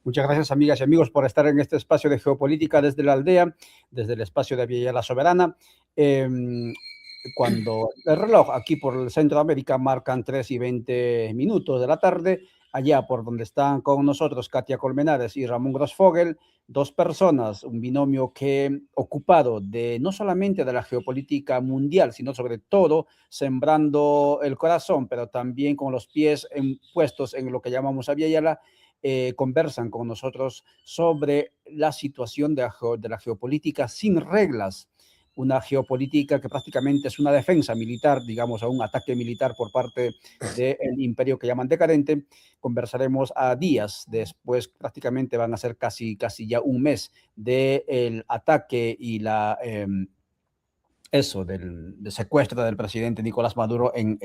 Muchas gracias, amigas y amigos, por estar en este espacio de geopolítica desde la aldea, desde el espacio de Villa la Soberana. Eh, Cuando el reloj aquí por el centro de América marcan 3:20 de la tarde, allá por donde están con nosotros Katia Colmenares y Ramón Grosfogel, dos personas, un binomio que ocupado de no solamente de la geopolítica mundial, sino sobre todo sembrando el corazón, pero también con los pies puestos en lo que llamamos a Villa conversan con nosotros sobre la situación de la geopolítica sin reglas, una geopolítica que prácticamente es una defensa militar, digamos, a un ataque militar por parte del imperio que llaman decadente. Conversaremos a días después, prácticamente van a ser casi ya un mes del ataque y del secuestro del presidente Nicolás Maduro en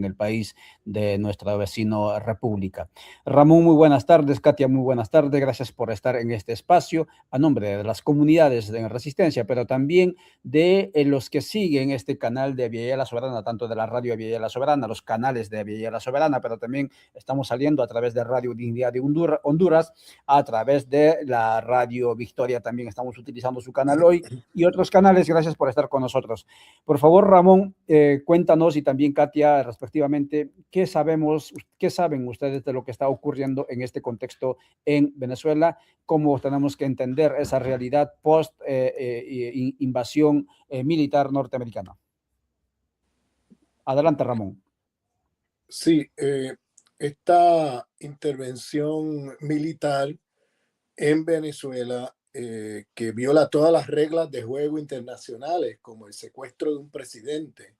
el país de nuestra vecino república. Ramón, muy buenas tardes. Katia, muy buenas tardes. Gracias por estar en este espacio a nombre de las comunidades de Resistencia, pero también de los que siguen este canal de Villa la Soberana, tanto de la radio de Villa la Soberana, los canales de Villa la Soberana, pero también estamos saliendo a través de Radio Dignidad de Honduras, a través de la Radio Victoria, también estamos utilizando su canal hoy y otros canales. Gracias por estar con nosotros. Por favor, Ramón, cuéntanos, y también Katia, respectivamente, ¿qué saben ustedes de lo que está ocurriendo en este contexto en Venezuela? ¿Cómo tenemos que entender esa realidad post invasión militar norteamericana? Adelante, Ramón. Sí, esta intervención militar en Venezuela que viola todas las reglas de juego internacionales, como el secuestro de un presidente,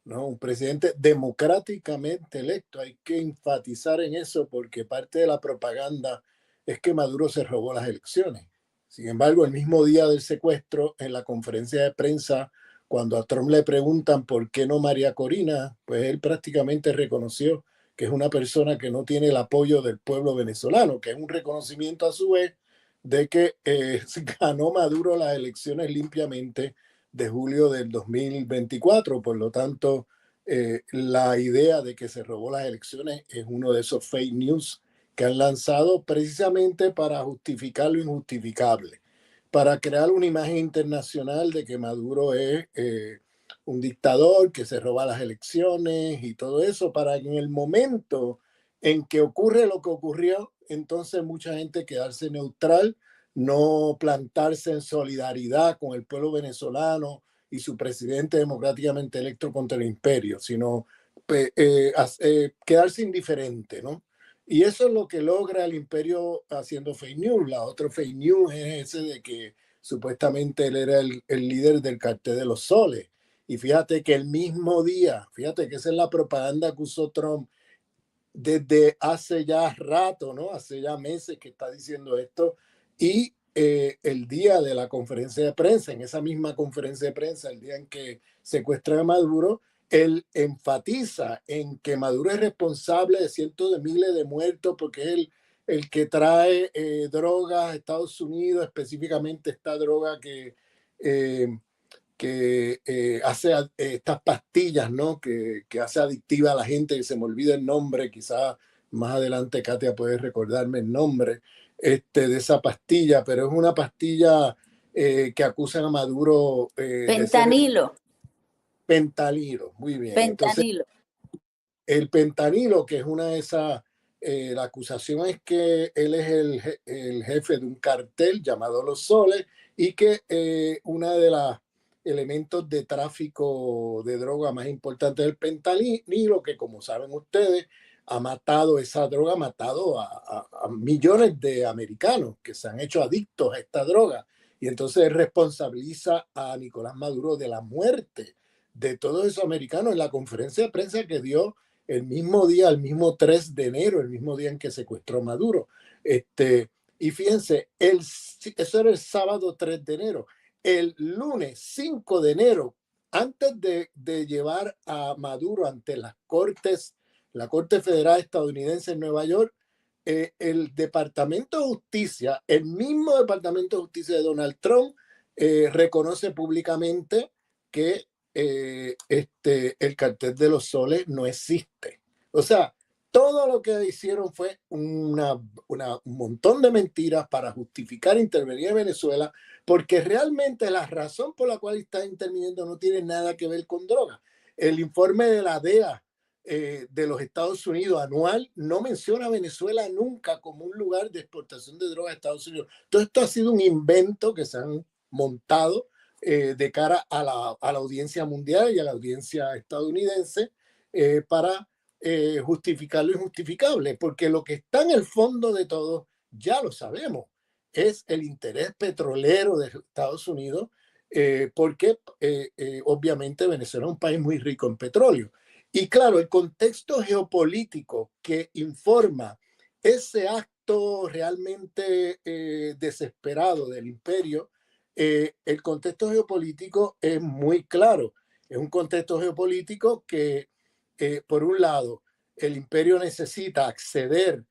¿no? Un presidente democráticamente electo. Hay que enfatizar en eso porque parte de la propaganda es que Maduro se robó las elecciones. Sin embargo, el mismo día del secuestro, en la conferencia de prensa, cuando a Trump le preguntan por qué no María Corina, pues él prácticamente reconoció que es una persona que no tiene el apoyo del pueblo venezolano, que es un reconocimiento a su vez de que ganó Maduro las elecciones limpiamente de julio del 2024. Por lo tanto, la idea de que se robó las elecciones es uno de esos fake news que han lanzado precisamente para justificar lo injustificable, para crear una imagen internacional de que Maduro es un dictador que se roba las elecciones y todo eso, para que en el momento en que ocurre lo que ocurrió, entonces mucha gente quedarse neutral, no plantarse en solidaridad con el pueblo venezolano y su presidente democráticamente electo contra el imperio, sino quedarse indiferente, ¿no? Y eso es lo que logra el imperio haciendo fake news. La otra fake news es ese de que supuestamente él era el líder del cartel de los soles. Y fíjate que el mismo día, fíjate que esa es la propaganda que usó Trump desde hace ya rato, ¿no? Hace ya meses que está diciendo esto. Y el día de la conferencia de prensa, en esa misma conferencia de prensa, el día en que secuestran a Maduro, él enfatiza en que Maduro es responsable de cientos de miles de muertos porque es el que trae drogas a Estados Unidos, específicamente esta droga que hace estas pastillas, ¿no? Que hace adictiva a la gente, que se me olvida el nombre, quizás más adelante Katia puede recordarme el nombre de esa pastilla, pero es una pastilla que acusan a Maduro Fentanilo. Pentanilo, muy bien. Fentanilo. Entonces, el pentanilo, que es una de esas, la acusación es que él es el jefe de un cartel llamado Los Soles y que una de las elementos de tráfico de droga más importantes del pentanilo, que como saben ustedes, ha matado esa droga, ha matado a millones de americanos que se han hecho adictos a esta droga. Y entonces responsabiliza a Nicolás Maduro de la muerte de todos esos americanos en la conferencia de prensa que dio el mismo día, el mismo 3 de enero, el mismo día en que secuestró Maduro. Y fíjense, eso era el sábado 3 de enero. El lunes 5 de enero, antes de llevar a Maduro ante las cortes, la Corte Federal estadounidense en Nueva York, el Departamento de Justicia, el mismo Departamento de Justicia de Donald Trump, reconoce públicamente que el cartel de los soles no existe. O sea, todo lo que hicieron fue un montón de mentiras para justificar intervenir en Venezuela, porque realmente la razón por la cual está interviniendo no tiene nada que ver con drogas. El informe de la DEA de los Estados Unidos anual no menciona a Venezuela nunca como un lugar de exportación de drogas a Estados Unidos. Todo esto ha sido un invento que se han montado de cara a la audiencia mundial y a la audiencia estadounidense para justificar lo injustificable, porque lo que está en el fondo de todo, ya lo sabemos, es el interés petrolero de Estados Unidos, porque obviamente Venezuela es un país muy rico en petróleo. Y claro, el contexto geopolítico que informa ese acto realmente desesperado del imperio, el contexto geopolítico es muy claro. Es un contexto geopolítico que por un lado, el imperio necesita acceder,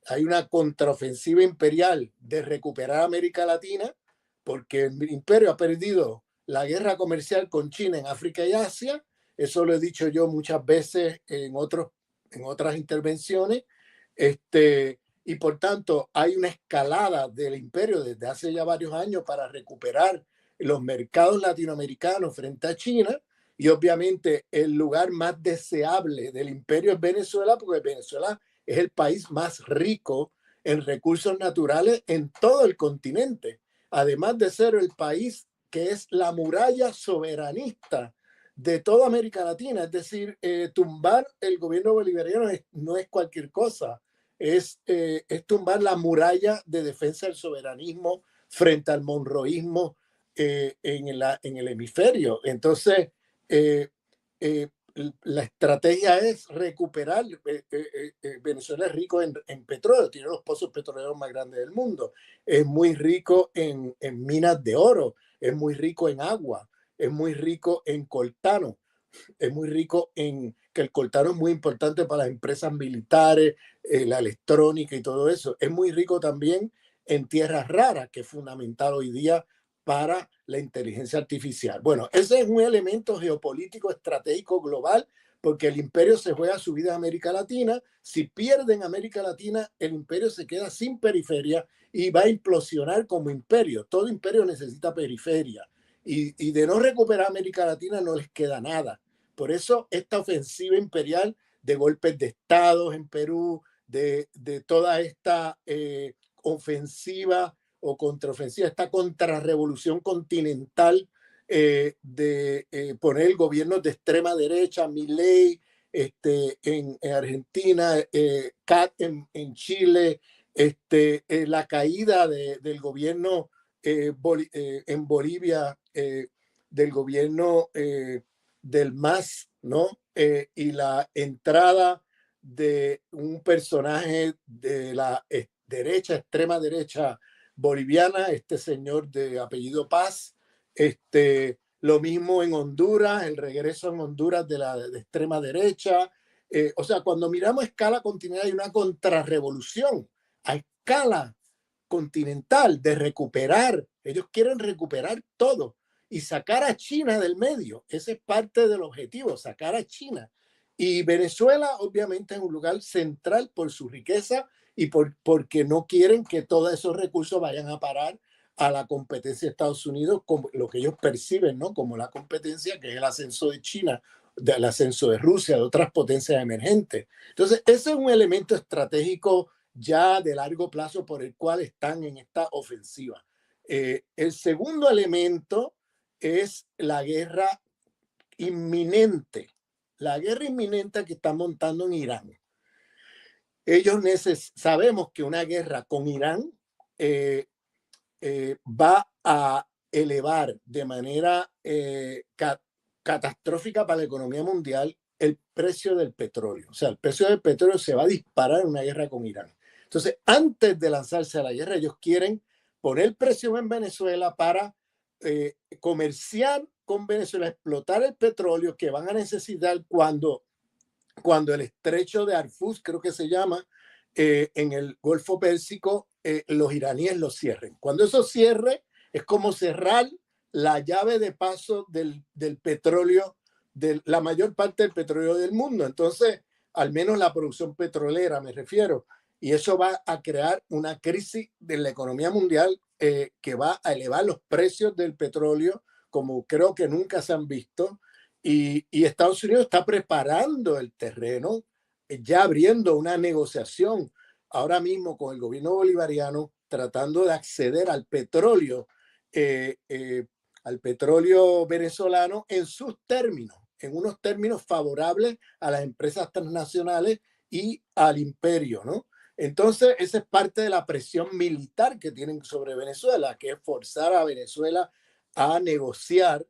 hay una contraofensiva imperial de recuperar América Latina, porque el imperio ha perdido la guerra comercial con China en África y Asia. Eso lo he dicho yo muchas veces en otras intervenciones. Y por tanto, hay una escalada del imperio desde hace ya varios años para recuperar los mercados latinoamericanos frente a China. Y obviamente el lugar más deseable del imperio es Venezuela, porque Venezuela es el país más rico en recursos naturales en todo el continente, además de ser el país que es la muralla soberanista de toda América Latina. Es decir, tumbar el gobierno bolivariano no es cualquier cosa, es tumbar la muralla de defensa del soberanismo frente al monroísmo en el hemisferio. Entonces, la estrategia es recuperar. Venezuela es rico en petróleo, tiene los pozos petroleros más grandes del mundo, es muy rico en minas de oro, es muy rico en agua, es muy rico en coltano, es muy rico en que el coltano es muy importante para las empresas militares, la electrónica y todo eso. Es muy rico también en tierras raras, que es fundamental hoy día para la inteligencia artificial. Bueno, ese es un elemento geopolítico estratégico global, porque el imperio se juega su vida en América Latina. Si pierden América Latina, el imperio se queda sin periferia y va a implosionar como imperio. Todo imperio necesita periferia. Y de no recuperar América Latina no les queda nada. Por eso esta ofensiva imperial de golpes de estados en Perú, de toda esta ofensiva o contraofensiva, esta contrarrevolución continental de poner el gobierno de extrema derecha, Milei en Argentina, CAT en Chile, la caída del gobierno en Bolivia, del gobierno del MAS, ¿no? Y la entrada de un personaje de la derecha, extrema derecha boliviana, este señor de apellido Paz. Lo mismo en Honduras, el regreso en Honduras de la extrema derecha. O sea, cuando miramos a escala continental hay una contrarrevolución a escala continental de recuperar. Ellos quieren recuperar todo y sacar a China del medio. Ese es parte del objetivo, sacar a China. Y Venezuela obviamente es un lugar central por su riqueza y porque no quieren que todos esos recursos vayan a parar a la competencia de Estados Unidos, como lo que ellos perciben, ¿no? Como la competencia, que es el ascenso de China, del ascenso de Rusia, de otras potencias emergentes. Entonces, ese es un elemento estratégico ya de largo plazo por el cual están en esta ofensiva. El segundo elemento es la guerra inminente, que están montando en Irán. Ellos sabemos que una guerra con Irán va a elevar de manera catastrófica para la economía mundial el precio del petróleo. O sea, el precio del petróleo se va a disparar en una guerra con Irán. Entonces, antes de lanzarse a la guerra, ellos quieren poner presión en Venezuela para comerciar con Venezuela, explotar el petróleo que van a necesitar cuando el estrecho de Arfuz, creo que se llama, en el Golfo Pérsico, los iraníes lo cierren. Cuando eso cierre, es como cerrar la llave de paso del petróleo, de la mayor parte del petróleo del mundo. Entonces, al menos la producción petrolera me refiero, y eso va a crear una crisis de la economía mundial que va a elevar los precios del petróleo como creo que nunca se han visto, y Estados Unidos está preparando el terreno, ya abriendo una negociación ahora mismo con el gobierno bolivariano, tratando de acceder al petróleo venezolano en sus términos, en unos términos favorables a las empresas transnacionales y al imperio, ¿no? Entonces, esa es parte de la presión militar que tienen sobre Venezuela, que es forzar a Venezuela a negociar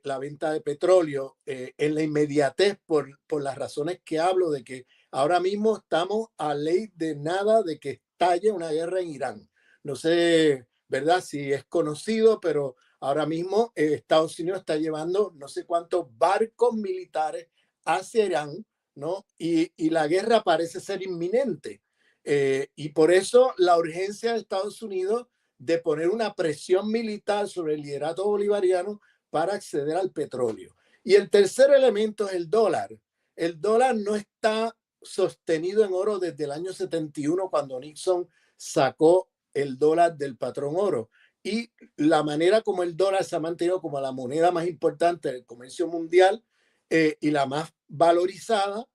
la venta de petróleo en la inmediatez por las razones que hablo de que ahora mismo estamos a ley de nada de que estalle una guerra en Irán. No sé, ¿verdad? Si es conocido, pero ahora mismo Estados Unidos está llevando no sé cuántos barcos militares hacia Irán, ¿no? Y la guerra parece ser inminente. Y por eso la urgencia de Estados Unidos de poner una presión militar sobre el liderato bolivariano para acceder al petróleo. Y el tercer elemento es el dólar. El dólar no está sostenido en oro desde el año 71, cuando Nixon sacó el dólar del patrón oro. Y la manera como el dólar se ha mantenido como la moneda más importante del comercio mundial y la más valorizada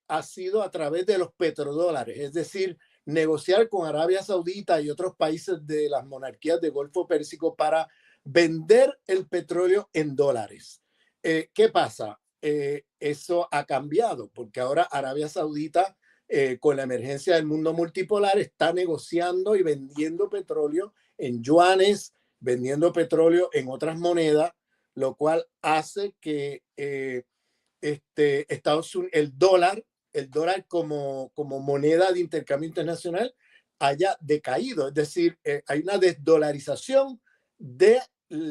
ha sido a través de los petrodólares, es decir, negociar con Arabia Saudita y otros países de las monarquías del Golfo Pérsico para vender el petróleo en dólares. ¿Qué pasa? Eso ha cambiado porque ahora Arabia Saudita, con la emergencia del mundo multipolar, está negociando y vendiendo petróleo en yuanes, vendiendo petróleo en otras monedas, lo cual hace que Estados Unidos, el dólar como moneda de intercambio internacional haya decaído. Es decir, hay una desdolarización del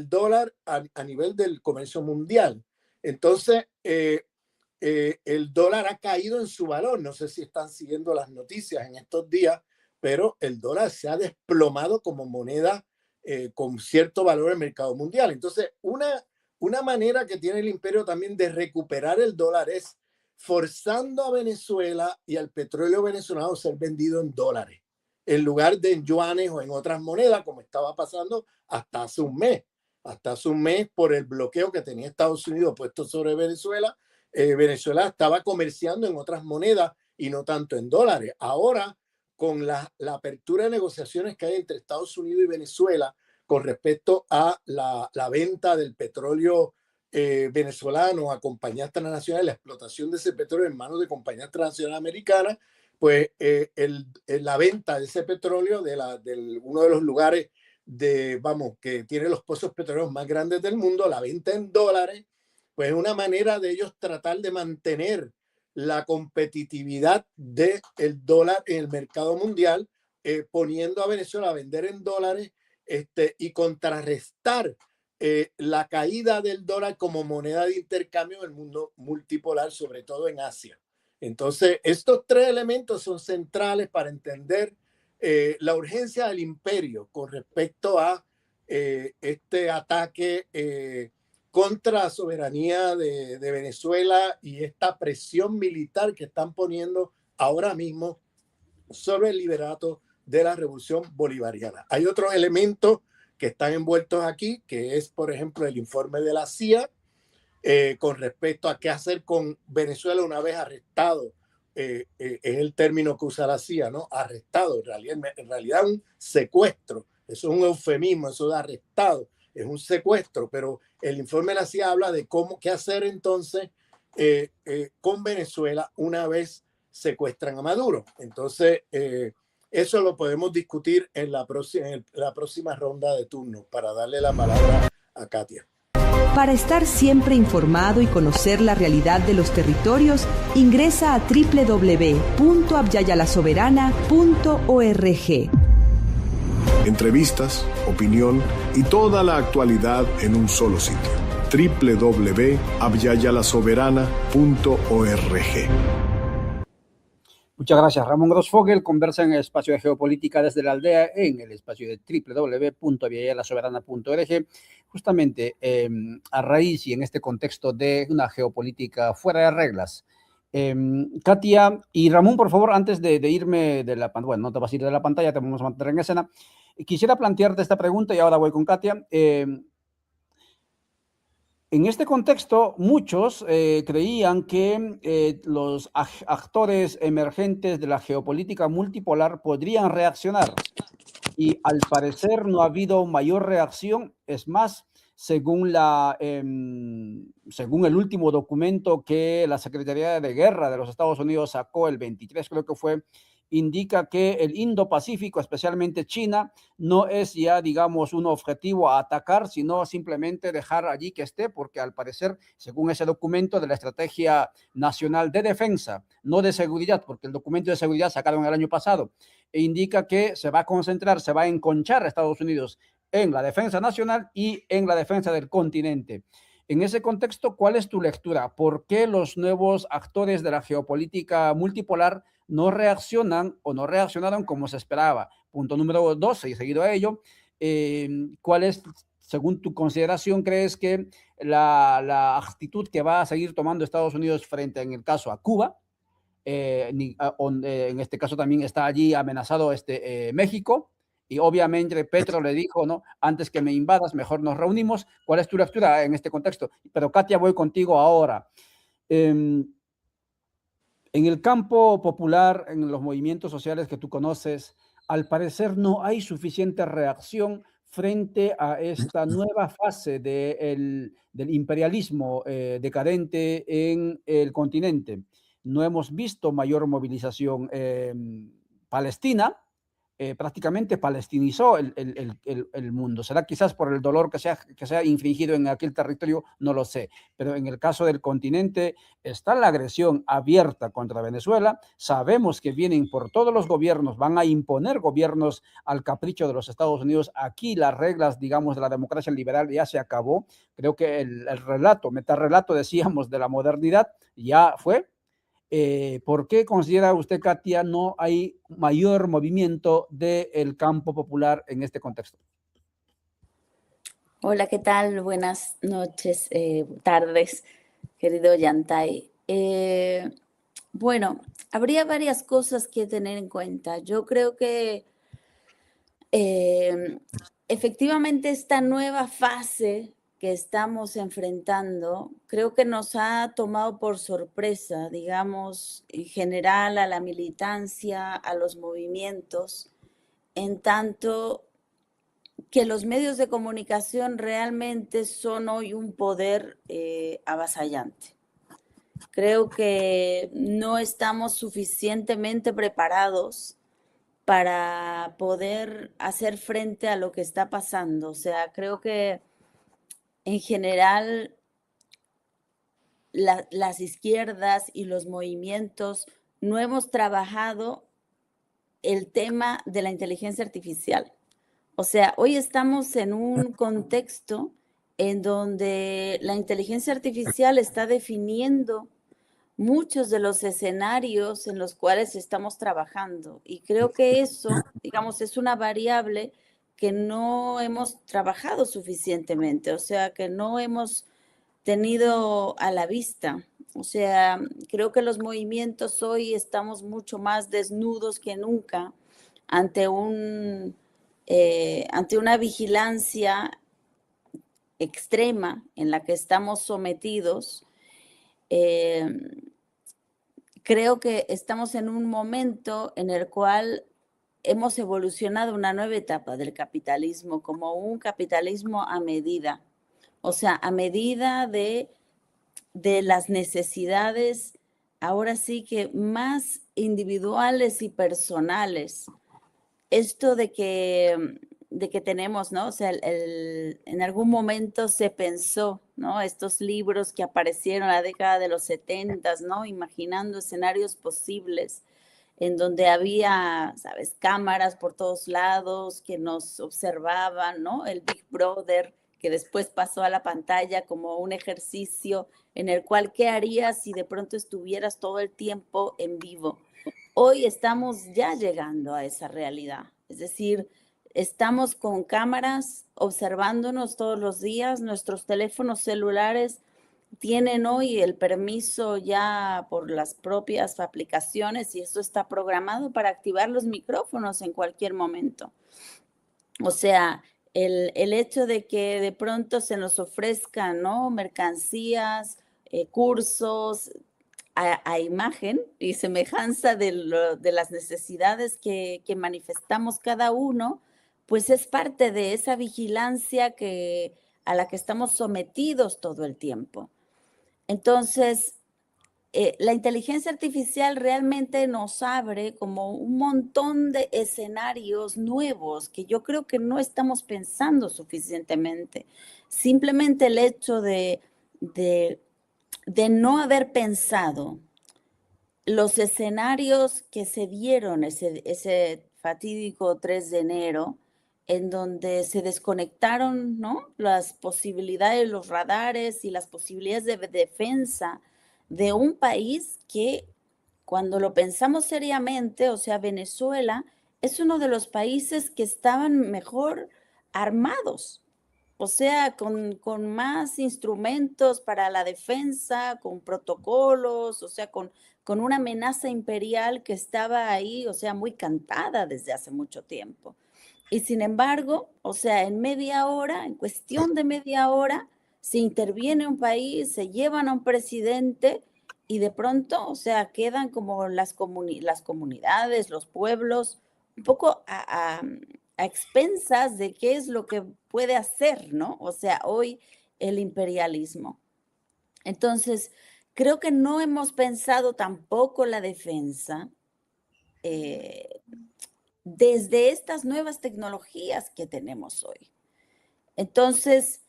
dólar a nivel del comercio mundial. Entonces, el dólar ha caído en su valor. No sé si están siguiendo las noticias en estos días, pero el dólar se ha desplomado como moneda con cierto valor en el mercado mundial. Entonces, una manera que tiene el imperio también de recuperar el dólar es forzando a Venezuela y al petróleo venezolano a ser vendido en dólares, en lugar de en yuanes o en otras monedas, como estaba pasando hasta hace un mes. Hasta hace un mes, por el bloqueo que tenía Estados Unidos puesto sobre Venezuela, Venezuela estaba comerciando en otras monedas y no tanto en dólares. Ahora, con la apertura de negociaciones que hay entre Estados Unidos y Venezuela con respecto a la venta del petróleo venezolano a compañías transnacionales, la explotación de ese petróleo en manos de compañías transnacionales americanas, pues la venta de ese petróleo de uno de los lugares que tiene los pozos petroleros más grandes del mundo, la venta en dólares, pues es una manera de ellos tratar de mantener la competitividad del dólar en el mercado mundial, poniendo a Venezuela a vender en dólares y contrarrestar la caída del dólar como moneda de intercambio en el mundo multipolar, sobre todo en Asia. Entonces, estos tres elementos son centrales para entender la urgencia del imperio con respecto a este ataque contra la soberanía de Venezuela y esta presión militar que están poniendo ahora mismo sobre el liderato de la revolución bolivariana. Hay otros elementos que están envueltos aquí, que es, por ejemplo, el informe de la CIA con respecto a qué hacer con Venezuela una vez arrestado. Es el término que usa la CIA, ¿no? Arrestado, en realidad un secuestro. Eso es un eufemismo, eso de arrestado. Es un secuestro, pero el informe de la CIA habla de qué hacer entonces con Venezuela una vez secuestran a Maduro. Entonces, eso lo podemos discutir en la próxima ronda de turno, para darle la palabra a Katia. Para estar siempre informado y conocer la realidad de los territorios, ingresa a www.abyayalasoberana.org. Entrevistas, opinión y toda la actualidad en un solo sitio. www.abyayalasoberana.org. Muchas gracias. Ramón Grosfogel conversa en el espacio de geopolítica desde la aldea, en el espacio de www.abyayalasoberana.org, justamente a raíz y en este contexto de una geopolítica fuera de reglas, Katia y Ramón, por favor, antes de irme de la pantalla, bueno, no te vas a ir de la pantalla, te vamos a mantener en escena. Quisiera plantearte esta pregunta y ahora voy con Katia. En este contexto, muchos creían que los actores emergentes de la geopolítica multipolar podrían reaccionar y al parecer no ha habido mayor reacción. Es más, según el último documento que la Secretaría de Guerra de los Estados Unidos sacó el 23, creo que fue, indica que el Indo-Pacífico, especialmente China, no es ya, digamos, un objetivo a atacar, sino simplemente dejar allí que esté, porque al parecer, según ese documento de la Estrategia Nacional de Defensa, no de seguridad, porque el documento de seguridad sacaron el año pasado, e indica que se va a concentrar, se va a enconchar a Estados Unidos en la defensa nacional y en la defensa del continente. En ese contexto, ¿cuál es tu lectura? ¿Por qué los nuevos actores de la geopolítica multipolar no reaccionan o no reaccionaron como se esperaba? Punto número 12, y seguido a ello, ¿cuál es, según tu consideración, crees que la actitud que va a seguir tomando Estados Unidos frente, en el caso, a Cuba? En este caso también está allí amenazado México, y obviamente Petro le dijo, ¿no? Antes que me invadas, mejor nos reunimos. ¿Cuál es tu lectura en este contexto? Pero Katia, voy contigo ahora. En el campo popular, en los movimientos sociales que tú conoces, al parecer no hay suficiente reacción frente a esta nueva fase del imperialismo decadente en el continente. No hemos visto mayor movilización. Palestina prácticamente palestinizó el mundo. Será quizás por el dolor que se ha infligido en aquel territorio, no lo sé. Pero en el caso del continente está la agresión abierta contra Venezuela. Sabemos que vienen por todos los gobiernos, van a imponer gobiernos al capricho de los Estados Unidos. Aquí las reglas, digamos, de la democracia liberal ya se acabó. Creo que el relato, metarrelato, decíamos, de la modernidad ya fue. ¿Por qué considera usted, Katia, no hay mayor movimiento del campo popular en este contexto? Hola, ¿qué tal? Buenas noches, tardes, querido Yantay. Bueno, habría varias cosas que tener en cuenta. Yo creo que efectivamente esta nueva fase que estamos enfrentando, creo que nos ha tomado por sorpresa, digamos, en general a la militancia, a los movimientos, en tanto que los medios de comunicación realmente son hoy un poder avasallante. Creo que no estamos suficientemente preparados para poder hacer frente a lo que está pasando. O sea, creo que en general las izquierdas y los movimientos no hemos trabajado el tema de la inteligencia artificial. O sea, hoy estamos en un contexto en donde la inteligencia artificial está definiendo muchos de los escenarios en los cuales estamos trabajando. Y creo que eso, digamos, es una variable que no hemos trabajado suficientemente, o sea, que no hemos tenido a la vista. O sea, creo que los movimientos hoy estamos mucho más desnudos que nunca ante una vigilancia extrema en la que estamos sometidos. Creo que estamos en un momento en el cual hemos evolucionado una nueva etapa del capitalismo, como un capitalismo a medida, o sea, a medida de las necesidades, ahora sí que más individuales y personales. Esto de que tenemos, ¿no? O sea, en algún momento se pensó, ¿no? Estos libros que aparecieron en la década de los 70, ¿no? Imaginando escenarios posibles en donde había, ¿sabes? Cámaras por todos lados que nos observaban, ¿no? El Big Brother, que después pasó a la pantalla como un ejercicio en el cual, ¿qué harías si de pronto estuvieras todo el tiempo en vivo? Hoy estamos ya llegando a esa realidad, es decir, estamos con cámaras observándonos todos los días, nuestros teléfonos celulares tienen hoy el permiso ya por las propias aplicaciones y eso está programado para activar los micrófonos en cualquier momento. O sea, el hecho de que de pronto se nos ofrezcan, ¿no?, mercancías, cursos a imagen y semejanza de las necesidades que manifestamos cada uno, pues es parte de esa vigilancia a la que estamos sometidos todo el tiempo. Entonces, la inteligencia artificial realmente nos abre como un montón de escenarios nuevos que yo creo que no estamos pensando suficientemente. Simplemente el hecho de no haber pensado los escenarios que se dieron ese fatídico 3 de enero, en donde se desconectaron, ¿no?, las posibilidades, los radares y las posibilidades de defensa de un país que, cuando lo pensamos seriamente, o sea, Venezuela es uno de los países que estaban mejor armados, o sea, con más instrumentos para la defensa, con protocolos, o sea, con una amenaza imperial que estaba ahí, o sea, muy cantada desde hace mucho tiempo. Y sin embargo, o sea, en media hora, en cuestión de media hora, se interviene un país, se llevan a un presidente y de pronto, o sea, quedan como las comunidades, los pueblos, un poco a expensas de qué es lo que puede hacer, ¿no? O sea, hoy el imperialismo. Entonces, creo que no hemos pensado tampoco la defensa desde estas nuevas tecnologías que tenemos hoy. Entonces,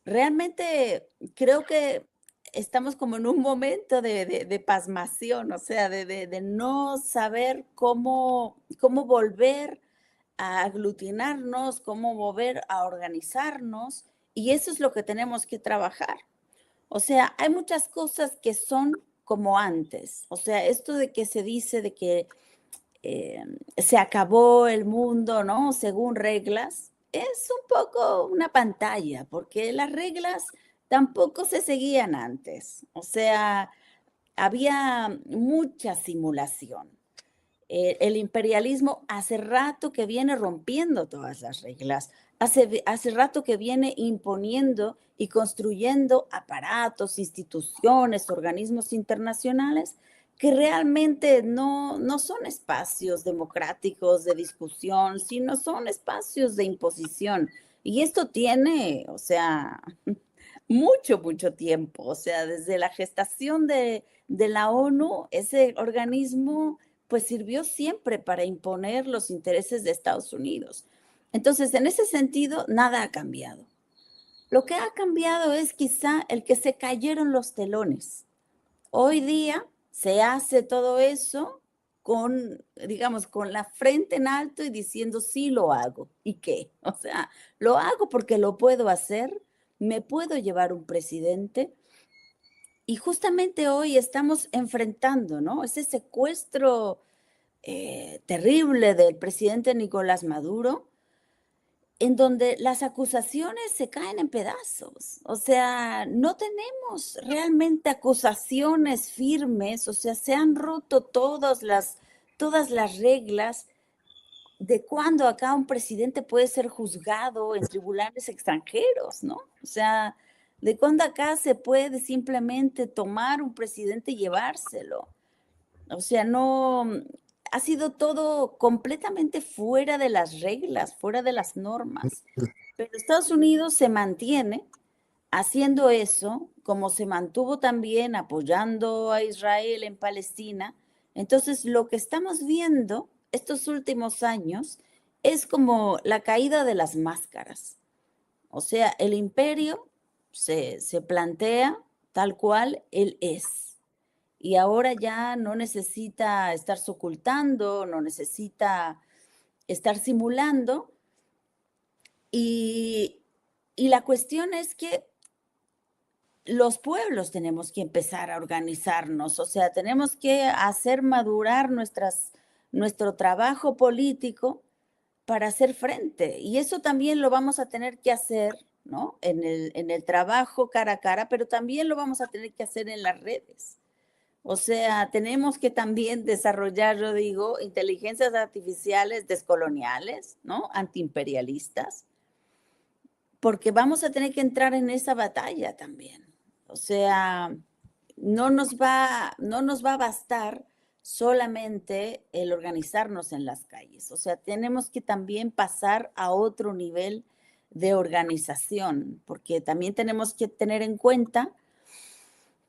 realmente creo que estamos como en un momento de pasmación, o sea, de no saber cómo volver a aglutinarnos, cómo volver a organizarnos, y eso es lo que tenemos que trabajar. O sea, hay muchas cosas que son como antes. O sea, esto de que se dice de que se acabó el mundo, ¿no?, según reglas, es un poco una pantalla, porque las reglas tampoco se seguían antes. O sea, había mucha simulación. El imperialismo hace rato que viene rompiendo todas las reglas, hace rato que viene imponiendo y construyendo aparatos, instituciones, organismos internacionales que realmente no son espacios democráticos de discusión, sino son espacios de imposición. Y esto tiene, o sea, mucho tiempo. O sea, desde la gestación de la ONU, ese organismo pues sirvió siempre para imponer los intereses de Estados Unidos. Entonces, en ese sentido, nada ha cambiado. Lo que ha cambiado es quizá el que se cayeron los telones. Hoy día se hace todo eso con, digamos, con la frente en alto y diciendo sí lo hago. ¿Y qué? O sea, lo hago porque lo puedo hacer, me puedo llevar un presidente. Y justamente hoy estamos enfrentando, ¿no?, ese secuestro terrible del presidente Nicolás Maduro, en donde las acusaciones se caen en pedazos. O sea, no tenemos realmente acusaciones firmes, o sea, se han roto todas las reglas de cuándo acá un presidente puede ser juzgado en tribunales extranjeros, ¿no? O sea, de cuándo acá se puede simplemente tomar un presidente y llevárselo. O sea, no, ha sido todo completamente fuera de las reglas, fuera de las normas. Pero Estados Unidos se mantiene haciendo eso, como se mantuvo también apoyando a Israel en Palestina. Entonces, lo que estamos viendo estos últimos años es como la caída de las máscaras. O sea, el imperio se plantea tal cual él es. Y ahora ya no necesita estarse ocultando, no necesita estar simulando. Y la cuestión es que los pueblos tenemos que empezar a organizarnos, o sea, tenemos que hacer madurar nuestro trabajo político para hacer frente. Y eso también lo vamos a tener que hacer ¿no? En el trabajo cara a cara, pero también lo vamos a tener que hacer en las redes. O sea, tenemos que también desarrollar, yo digo, inteligencias artificiales descoloniales, ¿no? Antiimperialistas, porque vamos a tener que entrar en esa batalla también. O sea, no nos va a bastar solamente el organizarnos en las calles. O sea, tenemos que también pasar a otro nivel de organización, porque también tenemos que tener en cuenta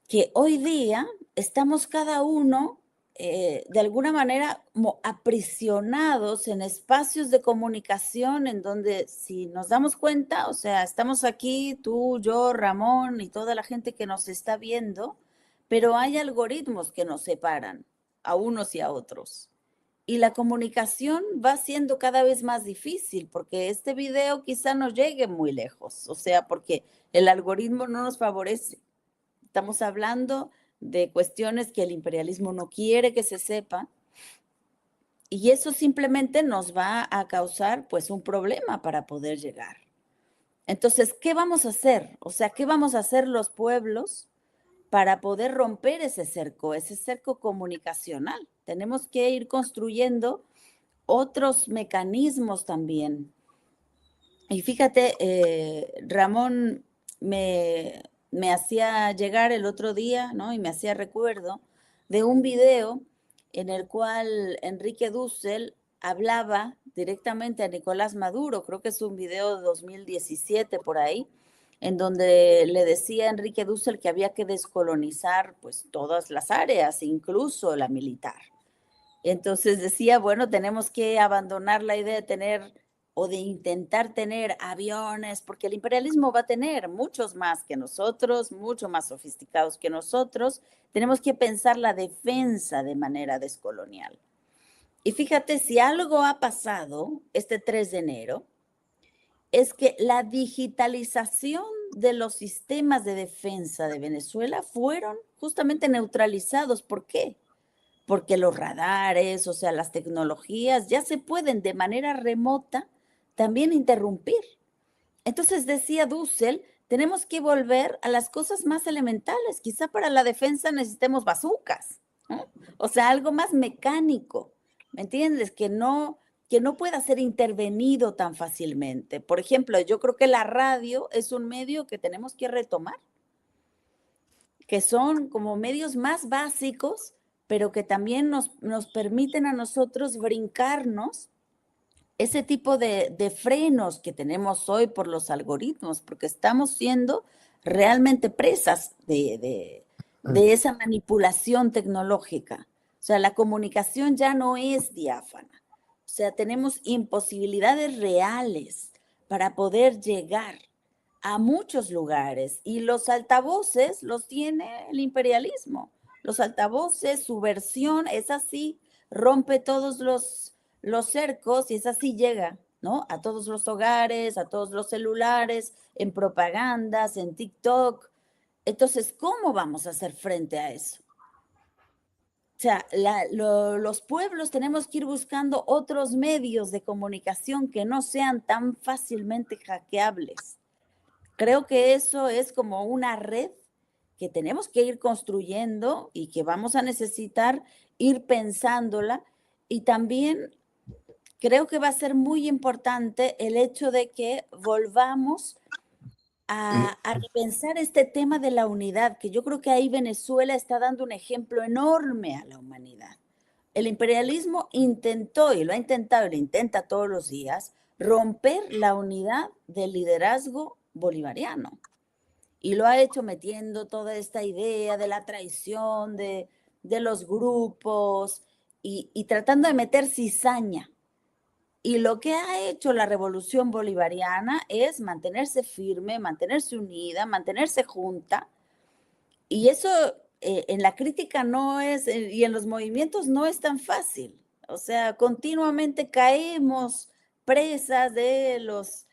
que hoy día estamos cada uno de alguna manera como aprisionados en espacios de comunicación en donde si nos damos cuenta, o sea, estamos aquí, tú, yo, Ramón y toda la gente que nos está viendo, pero hay algoritmos que nos separan a unos y a otros. Y la comunicación va siendo cada vez más difícil porque este video quizá no llegue muy lejos, o sea, porque el algoritmo no nos favorece. Estamos hablando de cuestiones que el imperialismo no quiere que se sepa y eso simplemente nos va a causar pues un problema para poder llegar. Entonces, ¿qué vamos a hacer? O sea, ¿qué vamos a hacer los pueblos para poder romper ese cerco comunicacional? Tenemos que ir construyendo otros mecanismos también. Y fíjate, Ramón me hacía llegar el otro día, ¿no? Y me hacía recuerdo de un video en el cual Enrique Dussel hablaba directamente a Nicolás Maduro, creo que es un video de 2017 por ahí, en donde le decía a Enrique Dussel que había que descolonizar pues todas las áreas, incluso la militar. Entonces decía, bueno, tenemos que abandonar la idea de tener o de intentar tener aviones, porque el imperialismo va a tener muchos más que nosotros, mucho más sofisticados que nosotros. Tenemos que pensar la defensa de manera descolonial. Y fíjate, si algo ha pasado este 3 de enero, es que la digitalización de los sistemas de defensa de Venezuela fueron justamente neutralizados. ¿Por qué? Porque los radares, o sea, las tecnologías ya se pueden de manera remota también interrumpir. Entonces decía Dussel, tenemos que volver a las cosas más elementales. Quizá para la defensa necesitemos bazucas, ¿no? O sea, algo más mecánico, ¿me entiendes? Que no pueda ser intervenido tan fácilmente. Por ejemplo, yo creo que la radio es un medio que tenemos que retomar, que son como medios más básicos, pero que también nos permiten a nosotros brincarnos ese tipo de frenos que tenemos hoy por los algoritmos, porque estamos siendo realmente presas de esa manipulación tecnológica. O sea, la comunicación ya no es diáfana. O sea, tenemos imposibilidades reales para poder llegar a muchos lugares y los altavoces los tiene el imperialismo. Los altavoces, su versión es así, rompe todos los cercos y es así llega, ¿no? A todos los hogares, a todos los celulares, en propagandas, en TikTok. Entonces, ¿cómo vamos a hacer frente a eso? O sea, los pueblos tenemos que ir buscando otros medios de comunicación que no sean tan fácilmente hackeables. Creo que eso es como una red que tenemos que ir construyendo y que vamos a necesitar ir pensándola. Y también creo que va a ser muy importante el hecho de que volvamos a repensar este tema de la unidad, que yo creo que ahí Venezuela está dando un ejemplo enorme a la humanidad. El imperialismo intentó, y lo ha intentado y lo intenta todos los días, romper la unidad del liderazgo bolivariano. Y lo ha hecho metiendo toda esta idea de la traición, de los grupos, y tratando de meter cizaña. Y lo que ha hecho la revolución bolivariana es mantenerse firme, mantenerse unida, mantenerse junta. Y eso en la crítica no es, y en los movimientos no es tan fácil. O sea, continuamente caemos presas de los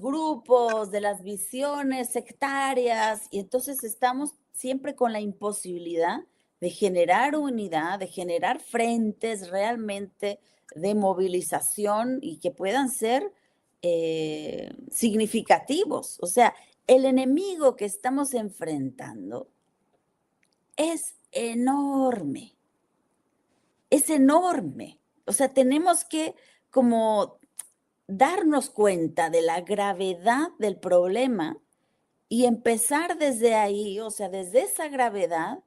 grupos, de las visiones sectarias, y entonces estamos siempre con la imposibilidad de generar unidad, de generar frentes realmente de movilización y que puedan ser significativos. O sea, el enemigo que estamos enfrentando es enorme. Es enorme. O sea, tenemos que como darnos cuenta de la gravedad del problema y empezar desde ahí, o sea, desde esa gravedad,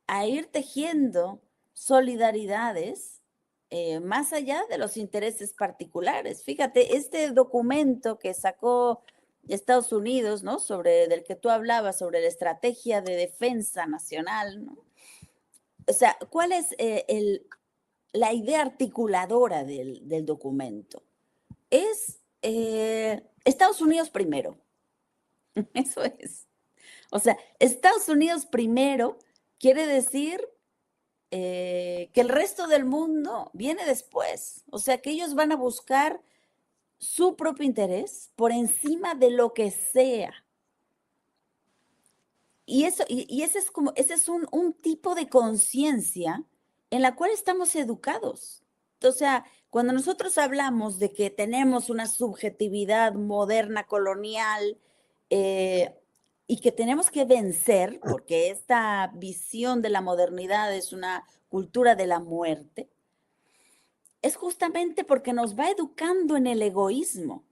a ir tejiendo solidaridades más allá de los intereses particulares. Fíjate, este documento que sacó Estados Unidos, ¿no? Del que tú hablabas, sobre la estrategia de defensa nacional, ¿no? O sea, ¿cuál es la idea articuladora del documento? Es Estados Unidos primero. Eso es. O sea, Estados Unidos primero quiere decir que el resto del mundo viene después. O sea, que ellos van a buscar su propio interés por encima de lo que sea. Y ese es un tipo de conciencia en la cual estamos educados. O sea, cuando nosotros hablamos de que tenemos una subjetividad moderna, colonial, y que tenemos que vencer, porque esta visión de la modernidad es una cultura de la muerte, es justamente porque nos va educando en el egoísmo.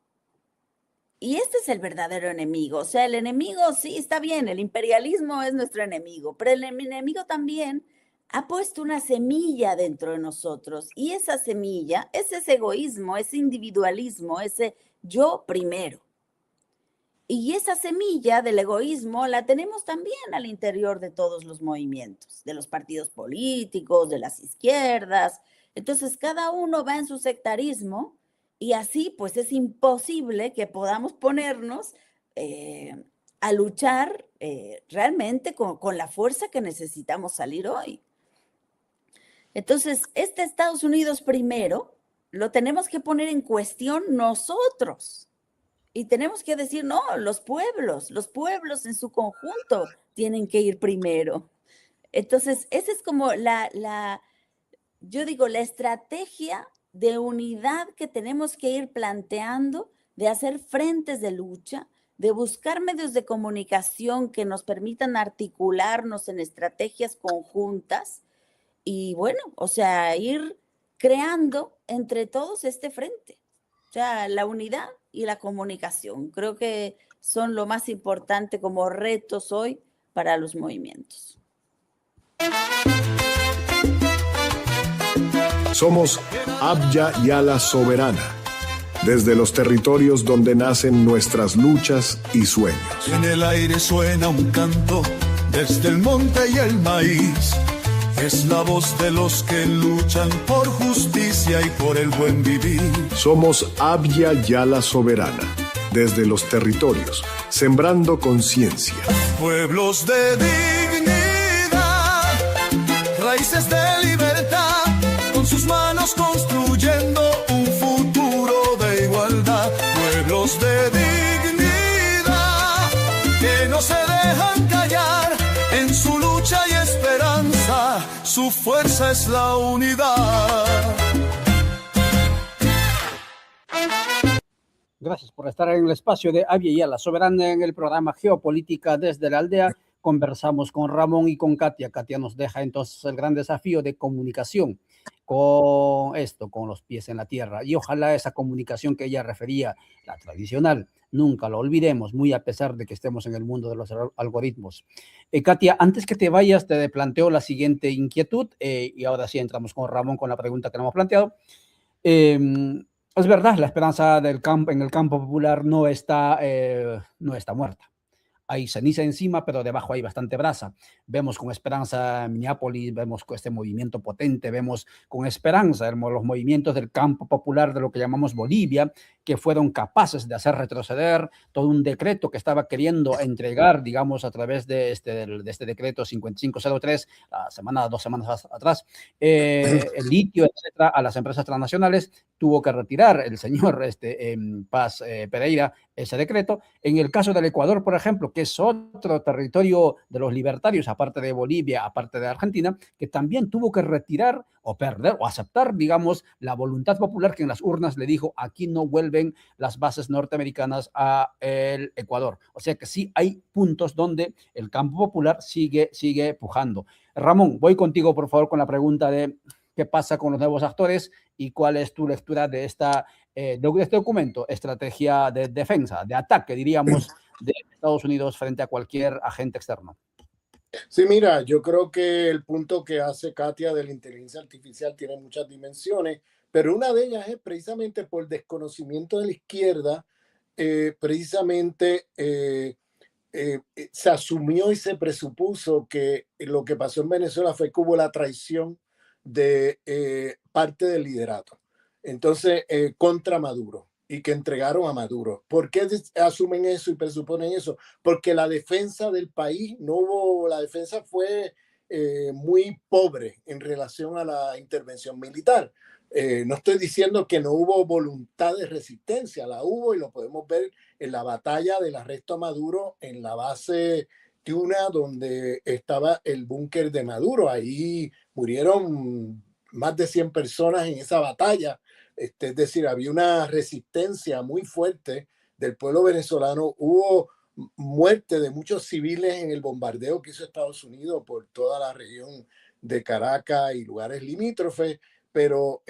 Y este es el verdadero enemigo. O sea, el enemigo, sí, está bien, el imperialismo es nuestro enemigo, pero el enemigo también ha puesto una semilla dentro de nosotros. Y esa semilla es ese egoísmo, ese individualismo, ese yo primero. Y esa semilla del egoísmo la tenemos también al interior de todos los movimientos, de los partidos políticos, de las izquierdas. Entonces, cada uno va en su sectarismo y así, pues, es imposible que podamos ponernos a luchar realmente con la fuerza que necesitamos salir hoy. Entonces, este Estados Unidos primero lo tenemos que poner en cuestión nosotros. Y tenemos que decir, no, los pueblos en su conjunto tienen que ir primero. Entonces, esa es como yo digo, la estrategia de unidad que tenemos que ir planteando, de hacer frentes de lucha, de buscar medios de comunicación que nos permitan articularnos en estrategias conjuntas y bueno, o sea, ir creando entre todos este frente. O sea, la unidad y la comunicación. Creo que son lo más importante como retos hoy para los movimientos. Somos Abya Yala Soberana, desde los territorios donde nacen nuestras luchas y sueños. En el aire suena un canto desde el monte y el maíz. Es la voz de los que luchan por justicia y por el buen vivir. Somos Abya Yala Soberana, desde los territorios, sembrando conciencia. Pueblos de dignidad, raíces de libertad, con sus manos construyendo un futuro de igualdad. Pueblos de dignidad, que no se dejan callar en su lucha y esperanza. Su fuerza es la unidad. Gracias por estar en el espacio de Abya Yala Soberana en el programa Geopolítica desde la Aldea. Conversamos con Ramón y con Katia. Katia nos deja entonces el gran desafío de comunicación con los pies en la tierra. Y ojalá esa comunicación que ella refería, la tradicional, nunca lo olvidemos, muy a pesar de que estemos en el mundo de los algoritmos. Katia, antes que te vayas, te planteo la siguiente inquietud, y ahora sí entramos con Ramón con la pregunta que nos hemos planteado. Es verdad, la esperanza en el campo popular no está muerta. Hay ceniza encima, pero debajo hay bastante brasa. Vemos con esperanza Minneapolis, vemos con este movimiento potente, vemos con esperanza los movimientos del campo popular de lo que llamamos Bolivia, que fueron capaces de hacer retroceder todo un decreto que estaba queriendo entregar, digamos, a través de este decreto 5503, 2 semanas atrás, el litio, etcétera, a las empresas transnacionales. Tuvo que retirar el señor Paz Pereira ese decreto. En el caso del Ecuador, por ejemplo, que es otro territorio de los libertarios, aparte de Bolivia, aparte de Argentina, que también tuvo que retirar o perder o aceptar, digamos, la voluntad popular que en las urnas le dijo, aquí no vuelven las bases norteamericanas a el Ecuador. O sea que sí hay puntos donde el campo popular sigue pujando. Ramón, voy contigo, por favor, con la pregunta de qué pasa con los nuevos actores y cuál es tu lectura de de este documento, estrategia de defensa, de ataque, diríamos, de Estados Unidos frente a cualquier agente externo. Sí, mira, yo creo que el punto que hace Katia de la inteligencia artificial tiene muchas dimensiones, pero una de ellas es precisamente por desconocimiento de la izquierda, precisamente se asumió y se presupuso que lo que pasó en Venezuela fue que hubo la traición de parte del liderato. Entonces, contra Maduro y que entregaron a Maduro. ¿Por qué asumen eso y presuponen eso? Porque la defensa del país la defensa fue muy pobre en relación a la intervención militar. No estoy diciendo que no hubo voluntad de resistencia, la hubo y lo podemos ver en la batalla del arresto a Maduro en la base Tuna, donde estaba el búnker de Maduro. Ahí murieron más de 100 personas en esa batalla. Es decir, había una resistencia muy fuerte del pueblo venezolano. Hubo muerte de muchos civiles en el bombardeo que hizo Estados Unidos por toda la región de Caracas y lugares limítrofes. Pero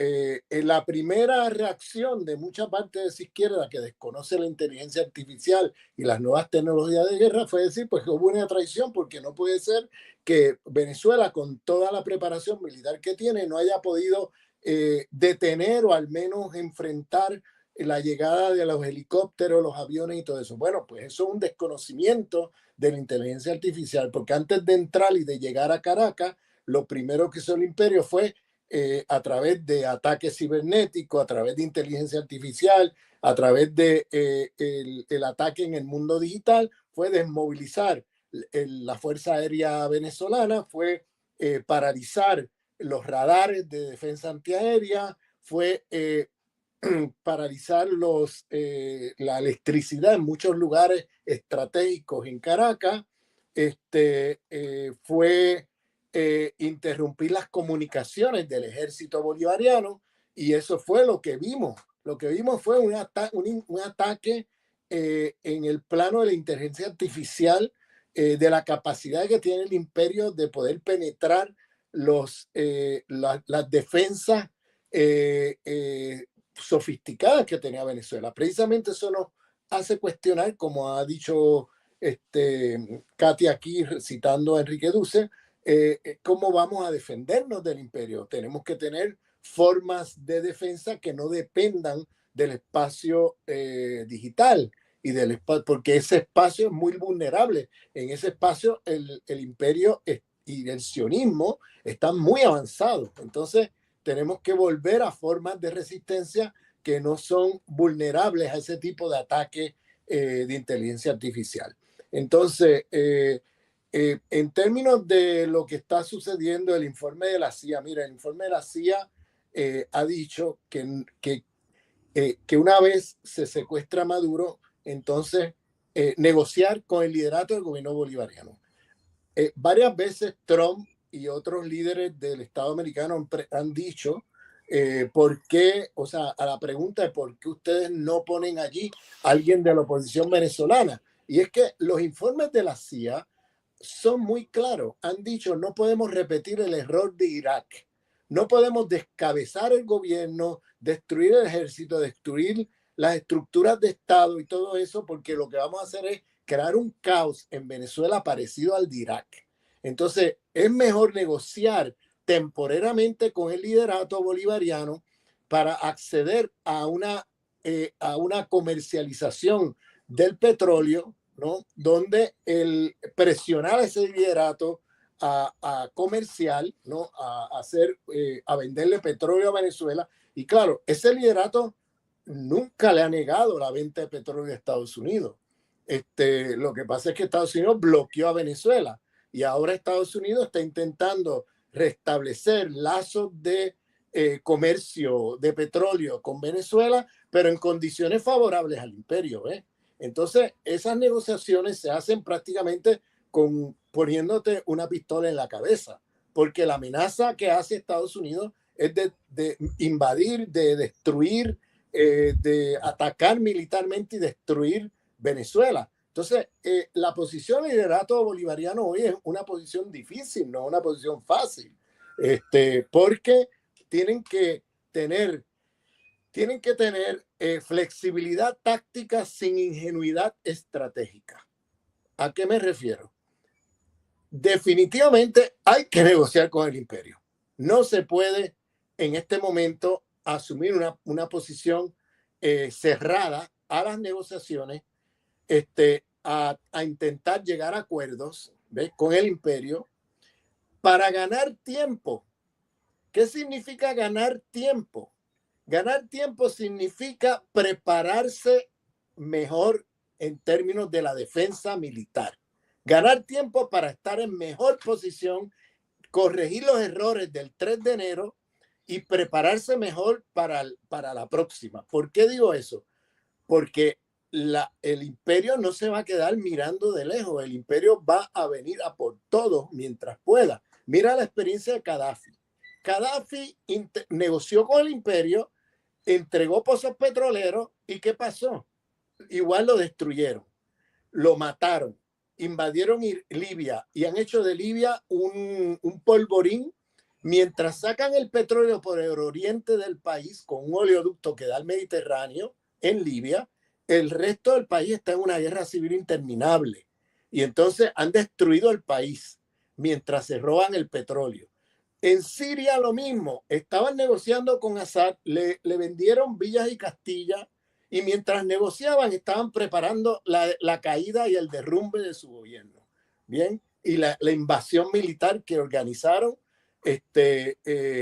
la primera reacción de mucha parte de esa izquierda que desconoce la inteligencia artificial y las nuevas tecnologías de guerra fue decir pues que hubo una traición, porque no puede ser que Venezuela, con toda la preparación militar que tiene, no haya podido detener o al menos enfrentar la llegada de los helicópteros, los aviones y todo eso. Bueno, pues eso es un desconocimiento de la inteligencia artificial, porque antes de entrar y de llegar a Caracas, lo primero que hizo el imperio fue a través de ataques cibernéticos, a través de inteligencia artificial, a través de el ataque en el mundo digital, fue desmovilizar la Fuerza Aérea Venezolana, fue paralizar los radares de defensa antiaérea, fue paralizar la electricidad en muchos lugares estratégicos en Caracas, fue interrumpir las comunicaciones del ejército bolivariano, y eso fue lo que vimos. Lo que vimos fue un ataque en el plano de la inteligencia artificial, de la capacidad que tiene el imperio de poder penetrar las defensas sofisticadas que tenía Venezuela. Precisamente eso nos hace cuestionar, como ha dicho Katia aquí, citando a Enrique Duce, cómo vamos a defendernos del imperio. Tenemos que tener formas de defensa que no dependan del espacio digital y porque ese espacio es muy vulnerable. En ese espacio el imperio y el sionismo están muy avanzados. Entonces tenemos que volver a formas de resistencia que no son vulnerables a ese tipo de ataque de inteligencia artificial. Entonces, en términos de lo que está sucediendo, el informe de la CIA, mira, el informe de la CIA ha dicho que una vez se secuestra a Maduro, entonces negociar con el liderato del gobierno bolivariano. Varias veces Trump y otros líderes del Estado americano han dicho por qué, o sea, a la pregunta de por qué ustedes no ponen allí a alguien de la oposición venezolana. Y es que los informes de la CIA son muy claros. Han dicho, no podemos repetir el error de Irak. No podemos descabezar el gobierno, destruir el ejército, destruir las estructuras de Estado y todo eso, porque lo que vamos a hacer es crear un caos en Venezuela parecido al de Irak. Entonces, es mejor negociar temporariamente con el liderato bolivariano para acceder a una comercialización del petróleo, ¿no? Donde presionar a ese liderato a comercial, ¿no? A venderle petróleo a Venezuela. Y claro, ese liderato nunca le ha negado la venta de petróleo a Estados Unidos. Lo que pasa es que Estados Unidos bloqueó a Venezuela y ahora Estados Unidos está intentando restablecer lazos de comercio de petróleo con Venezuela, pero en condiciones favorables al imperio. Entonces, esas negociaciones se hacen prácticamente poniéndote una pistola en la cabeza, porque la amenaza que hace Estados Unidos es de invadir, de destruir, de atacar militarmente y destruir Venezuela. Entonces, la posición del liderato bolivariano hoy es una posición difícil, no una posición fácil, porque tienen que tener flexibilidad táctica sin ingenuidad estratégica. ¿A qué me refiero? Definitivamente hay que negociar con el imperio. No se puede en este momento asumir una posición cerrada a las negociaciones, a intentar llegar a acuerdos, ¿ves?, con el imperio para ganar tiempo. ¿Qué significa ganar tiempo? Ganar tiempo significa prepararse mejor en términos de la defensa militar. Ganar tiempo para estar en mejor posición, corregir los errores del 3 de enero y prepararse mejor para la próxima. ¿Por qué digo eso? Porque el imperio no se va a quedar mirando de lejos. El imperio va a venir a por todo mientras pueda. Mira la experiencia de Gaddafi. Gaddafi negoció con el imperio, entregó pozos petroleros y ¿qué pasó? Igual lo destruyeron, lo mataron, invadieron Libia y han hecho de Libia un polvorín mientras sacan el petróleo por el oriente del país con un oleoducto que da al Mediterráneo en Libia. El resto del país está en una guerra civil interminable y entonces han destruido el país mientras se roban el petróleo. En Siria lo mismo, estaban negociando con Assad, le vendieron villas y Castilla y mientras negociaban estaban preparando la caída y el derrumbe de su gobierno. Bien, y la invasión militar que organizaron, que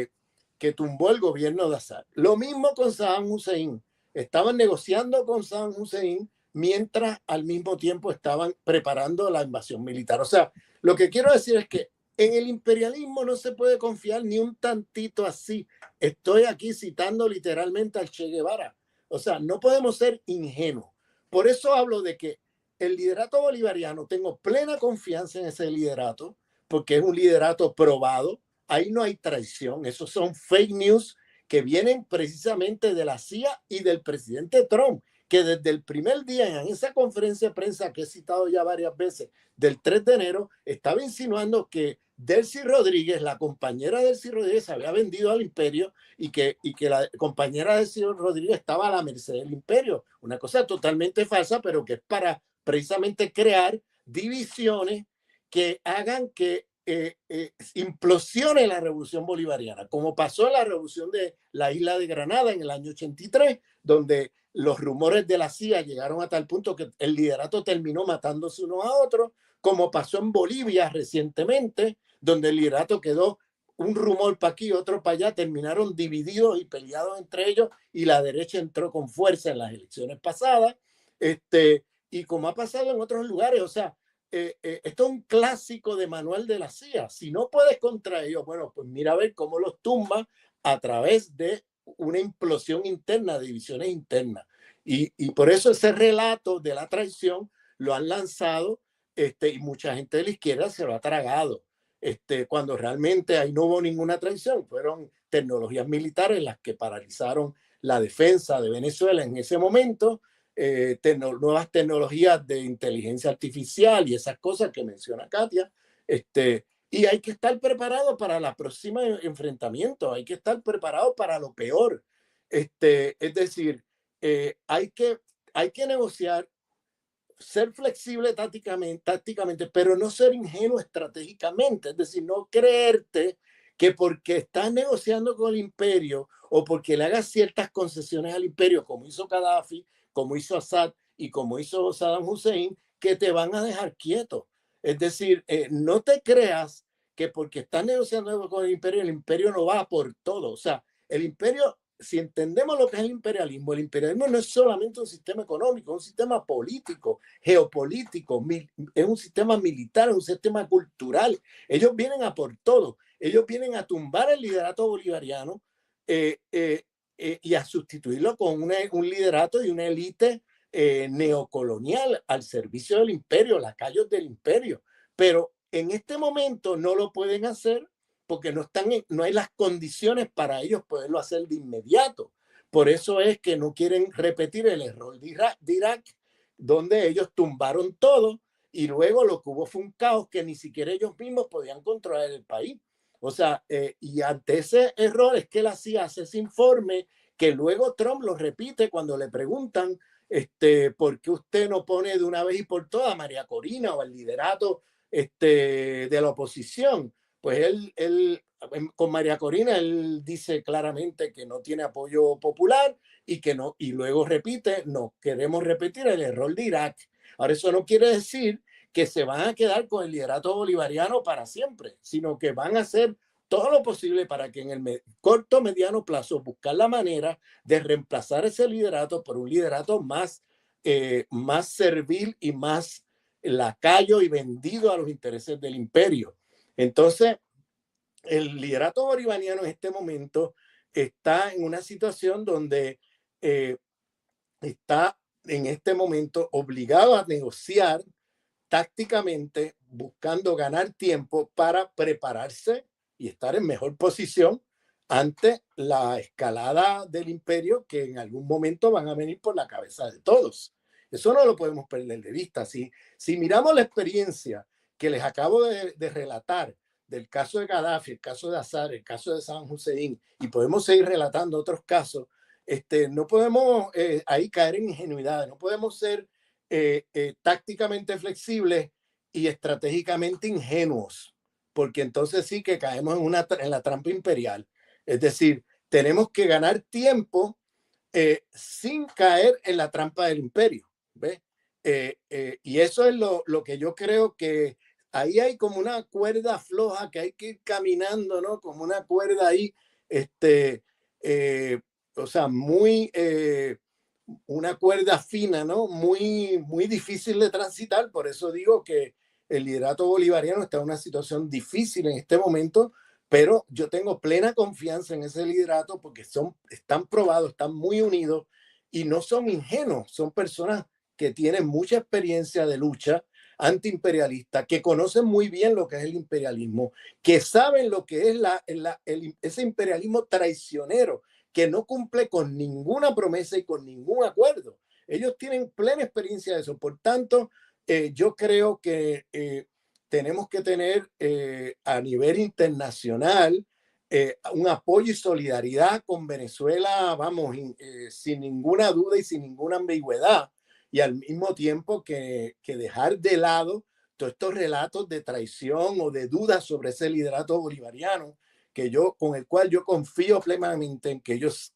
tumbó el gobierno de Assad. Lo mismo con Saddam Hussein. Estaban negociando con Saddam Hussein mientras al mismo tiempo estaban preparando la invasión militar. O sea, lo que quiero decir es que en el imperialismo no se puede confiar ni un tantito así. Estoy aquí citando literalmente al Che Guevara. O sea, no podemos ser ingenuos. Por eso hablo de que el liderato bolivariano, tengo plena confianza en ese liderato, porque es un liderato probado. Ahí no hay traición. Esos son fake news que vienen precisamente de la CIA y del presidente Trump, que desde el primer día en esa conferencia de prensa que he citado ya varias veces, del 3 de enero, estaba insinuando que Delcy Rodríguez, la compañera de Delcy Rodríguez, se había vendido al imperio y que la compañera de Delcy Rodríguez estaba a la merced del imperio. Una cosa totalmente falsa, pero que es para precisamente crear divisiones que hagan que implosione la revolución bolivariana, como pasó en la revolución de la isla de Granada en el año 83, donde los rumores de la CIA llegaron a tal punto que el liderato terminó matándose unos a otros, como pasó en Bolivia recientemente, donde el liderato quedó un rumor para aquí, otro para allá, terminaron divididos y peleados entre ellos y la derecha entró con fuerza en las elecciones pasadas, y como ha pasado en otros lugares. O sea, esto es un clásico de manual de la CIA. Si no puedes contra ellos, bueno, pues mira a ver cómo los tumba a través de una implosión interna, divisiones internas. Y por eso ese relato de la traición lo han lanzado y mucha gente de la izquierda se lo ha tragado. Cuando realmente ahí no hubo ninguna traición, fueron tecnologías militares las que paralizaron la defensa de Venezuela en ese momento, nuevas tecnologías de inteligencia artificial y esas cosas que menciona Katia, y hay que estar preparado para la próxima enfrentamiento, hay que estar preparado para lo peor. Es decir, hay que negociar, ser flexible tácticamente, pero no ser ingenuo estratégicamente. Es decir, no creerte que porque estás negociando con el imperio o porque le hagas ciertas concesiones al imperio, como hizo Gaddafi, como hizo Assad y como hizo Saddam Hussein, que te van a dejar quieto. Es decir, no te creas que porque estás negociando con el imperio no va por todo. O sea, el imperio, si entendemos lo que es el imperialismo no es solamente un sistema económico, es un sistema político, geopolítico, es un sistema militar, es un sistema cultural. Ellos vienen a por todo. Ellos vienen a tumbar el liderato bolivariano y a sustituirlo con un liderato y una élite neocolonial al servicio del imperio, lacayos del imperio. Pero en este momento no lo pueden hacer porque no hay las condiciones para ellos poderlo hacer de inmediato. Por eso es que no quieren repetir el error de Irak, donde ellos tumbaron todo y luego lo que hubo fue un caos que ni siquiera ellos mismos podían controlar el país. O sea, y ante ese error es que la CIA hace ese informe que luego Trump lo repite cuando le preguntan ¿por qué usted no pone de una vez y por todas a María Corina o al liderato de la oposición? Pues él, con María Corina, él dice claramente que no tiene apoyo popular y que no, y luego repite, no queremos repetir el error de Irak. Ahora, eso no quiere decir que se van a quedar con el liderato bolivariano para siempre, sino que van a hacer todo lo posible para que en el corto mediano plazo buscar la manera de reemplazar ese liderato por un liderato más servil y más lacayo y vendido a los intereses del imperio. Entonces, el liderato bolivariano en este momento está en una situación donde está en este momento obligado a negociar tácticamente, buscando ganar tiempo para prepararse y estar en mejor posición ante la escalada del imperio que en algún momento van a venir por la cabeza de todos. Eso no lo podemos perder de vista. Si miramos la experiencia que les acabo de relatar del caso de Gaddafi, el caso de Assad, el caso de Saddam Hussein, y podemos seguir relatando otros casos, no podemos ahí caer en ingenuidad, no podemos ser tácticamente flexibles y estratégicamente ingenuos, porque entonces sí que caemos en la trampa imperial. Es decir, tenemos que ganar tiempo sin caer en la trampa del imperio. ¿Ves? Y eso es lo que yo creo que ahí hay como una cuerda floja que hay que ir caminando, ¿no? Como una cuerda ahí, o sea, una cuerda fina, ¿no? Muy difícil de transitar. Por eso digo que el liderato bolivariano está en una situación difícil en este momento, pero yo tengo plena confianza en ese liderato porque están probados, están muy unidos y no son ingenuos, son personas que tienen mucha experiencia de lucha antiimperialista, que conocen muy bien lo que es el imperialismo, que saben lo que es ese imperialismo traicionero, que no cumple con ninguna promesa y con ningún acuerdo. Ellos tienen plena experiencia de eso. Por tanto, yo creo que tenemos que tener a nivel internacional un apoyo y solidaridad con Venezuela, vamos, sin ninguna duda y sin ninguna ambigüedad, y al mismo tiempo que dejar de lado todos estos relatos de traición o de dudas sobre ese liderato bolivariano con el cual yo confío plenamente en que ellos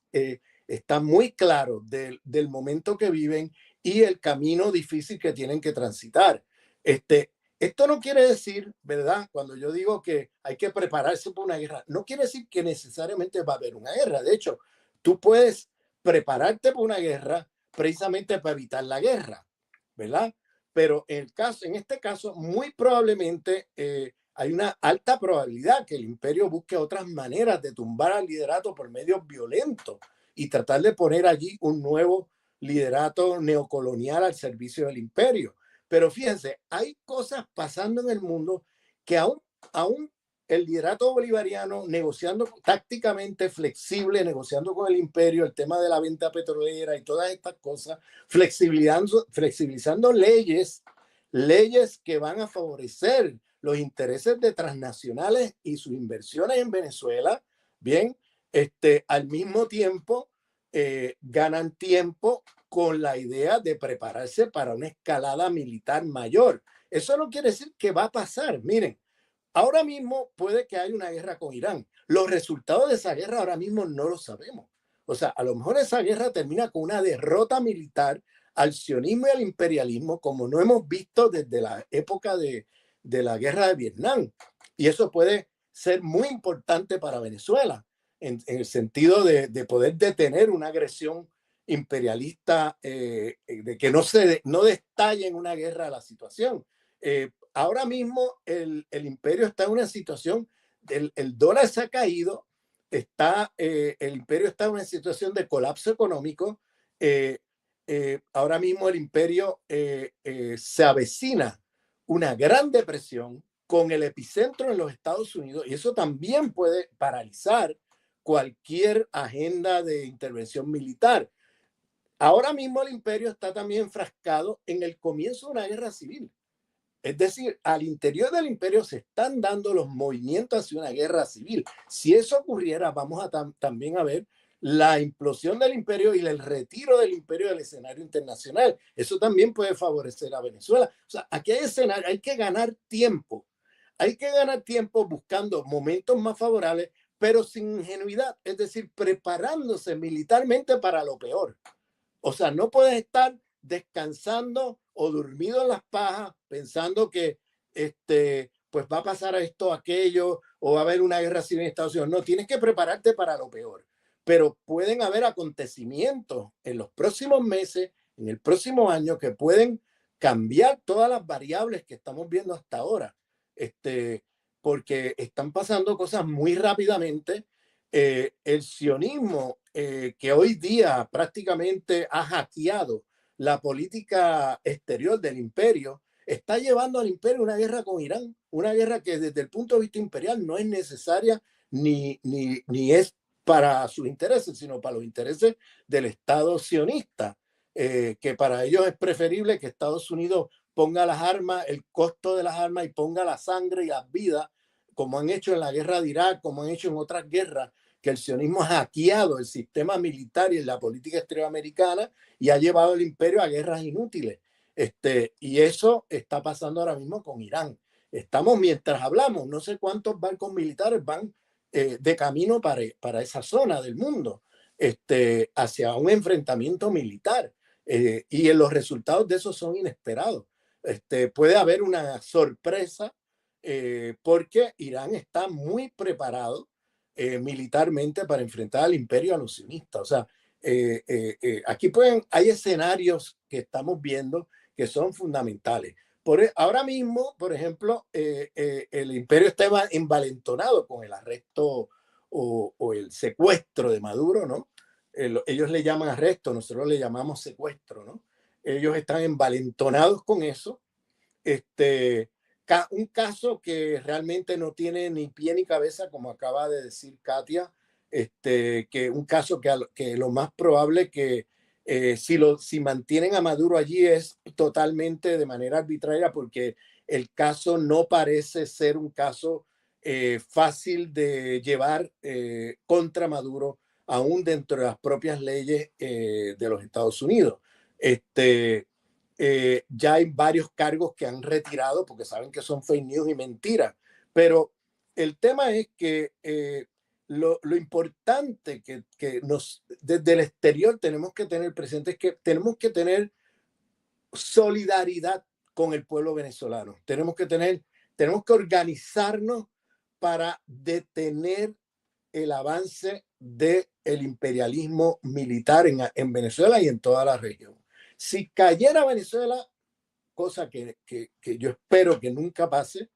están muy claros del momento que viven y el camino difícil que tienen que transitar. Esto no quiere decir, ¿verdad? Cuando yo digo que hay que prepararse para una guerra, no quiere decir que necesariamente va a haber una guerra. De hecho, tú puedes prepararte para una guerra precisamente para evitar la guerra, ¿verdad? Pero en este caso, muy probablemente hay una alta probabilidad que el imperio busque otras maneras de tumbar al liderato por medios violentos y tratar de poner allí un nuevo liderato neocolonial al servicio del imperio. Pero fíjense, hay cosas pasando en el mundo que aún el liderato bolivariano negociando tácticamente flexible, negociando con el imperio el tema de la venta petrolera y todas estas cosas, flexibilizando leyes que van a favorecer los intereses de transnacionales y sus inversiones en Venezuela, bien, al mismo tiempo ganan tiempo con la idea de prepararse para una escalada militar mayor. Eso no quiere decir que va a pasar. Miren, ahora mismo puede que haya una guerra con Irán. Los resultados de esa guerra ahora mismo no lo sabemos. O sea, a lo mejor esa guerra termina con una derrota militar al sionismo y al imperialismo, como no hemos visto desde la época de la guerra de Vietnam. Y eso puede ser muy importante para Venezuela, en el sentido de poder detener una agresión imperialista, de que no destalle en una guerra la situación. Ahora mismo el imperio está en una situación, el dólar se ha caído, el imperio está en una situación de colapso económico, ahora mismo el imperio se avecina una gran depresión con el epicentro en los Estados Unidos, y eso también puede paralizar cualquier agenda de intervención militar. Ahora mismo el imperio está también enfrascado en el comienzo de una guerra civil. Es decir, al interior del imperio se están dando los movimientos hacia una guerra civil. Si eso ocurriera, vamos a también a ver la implosión del imperio y el retiro del imperio del escenario internacional. Eso también puede favorecer a Venezuela. O sea, aquí hay escenario, hay que ganar tiempo. Hay que ganar tiempo buscando momentos más favorables, pero sin ingenuidad, es decir, preparándose militarmente para lo peor. O sea, no puedes estar descansando o dormido en las pajas pensando que pues va a pasar esto, aquello, o va a haber una guerra civil en Estados Unidos. No, tienes que prepararte para lo peor. Pero pueden haber acontecimientos en los próximos meses, en el próximo año, que pueden cambiar todas las variables que estamos viendo hasta ahora. Porque están pasando cosas muy rápidamente. El sionismo, que hoy día prácticamente ha hackeado la política exterior del imperio, está llevando al imperio una guerra con Irán, una guerra que desde el punto de vista imperial no es necesaria ni es para sus intereses, sino para los intereses del Estado sionista, que para ellos es preferible que Estados Unidos ponga las armas, el costo de las armas, y ponga la sangre y las vidas, como han hecho en la guerra de Irak, como han hecho en otras guerras, que el sionismo ha hackeado el sistema militar y la política exterior americana y ha llevado al imperio a guerras inútiles. Y eso está pasando ahora mismo con Irán. Estamos, mientras hablamos, no sé cuántos barcos militares van de camino para esa zona del mundo, hacia un enfrentamiento militar. Y los resultados de eso son inesperados. Puede haber una sorpresa porque Irán está muy preparado militarmente para enfrentar al imperio, a los sionistas. O sea, aquí hay escenarios que estamos viendo que son fundamentales. Ahora mismo, por ejemplo, el imperio está envalentonado con el arresto o el secuestro de Maduro, ¿no? Ellos le llaman arresto, nosotros le llamamos secuestro, ¿no? Ellos están envalentonados con eso. Un caso que realmente no tiene ni pie ni cabeza, como acaba de decir Katia, que un caso que lo más probable que si mantienen a Maduro allí es totalmente de manera arbitraria, porque el caso no parece ser un caso fácil de llevar contra Maduro, aún dentro de las propias leyes de los Estados Unidos. Ya hay varios cargos que han retirado porque saben que son fake news y mentiras. Pero el tema es que lo importante que desde el exterior tenemos que tener presente es que tenemos que tener solidaridad con el pueblo venezolano. Tenemos que organizarnos para detener el avance del imperialismo militar en Venezuela y en toda la región. Si cayera Venezuela, cosa que yo espero que nunca pase,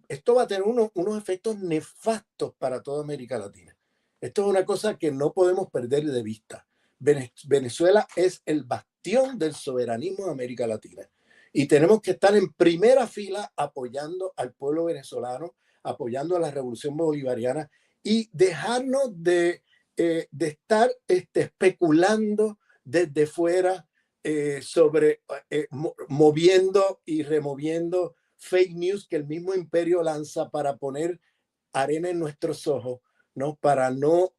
esto va a tener unos efectos nefastos para toda América Latina. Esto es una cosa que no podemos perder de vista. Venezuela es el bastión del soberanismo de América Latina y tenemos que estar en primera fila apoyando al pueblo venezolano, apoyando a la revolución bolivariana y dejarnos de estar especulando desde fuera sobre moviendo y removiendo fake news que el mismo imperio lanza para poner arena en nuestros ojos, ¿no? Para no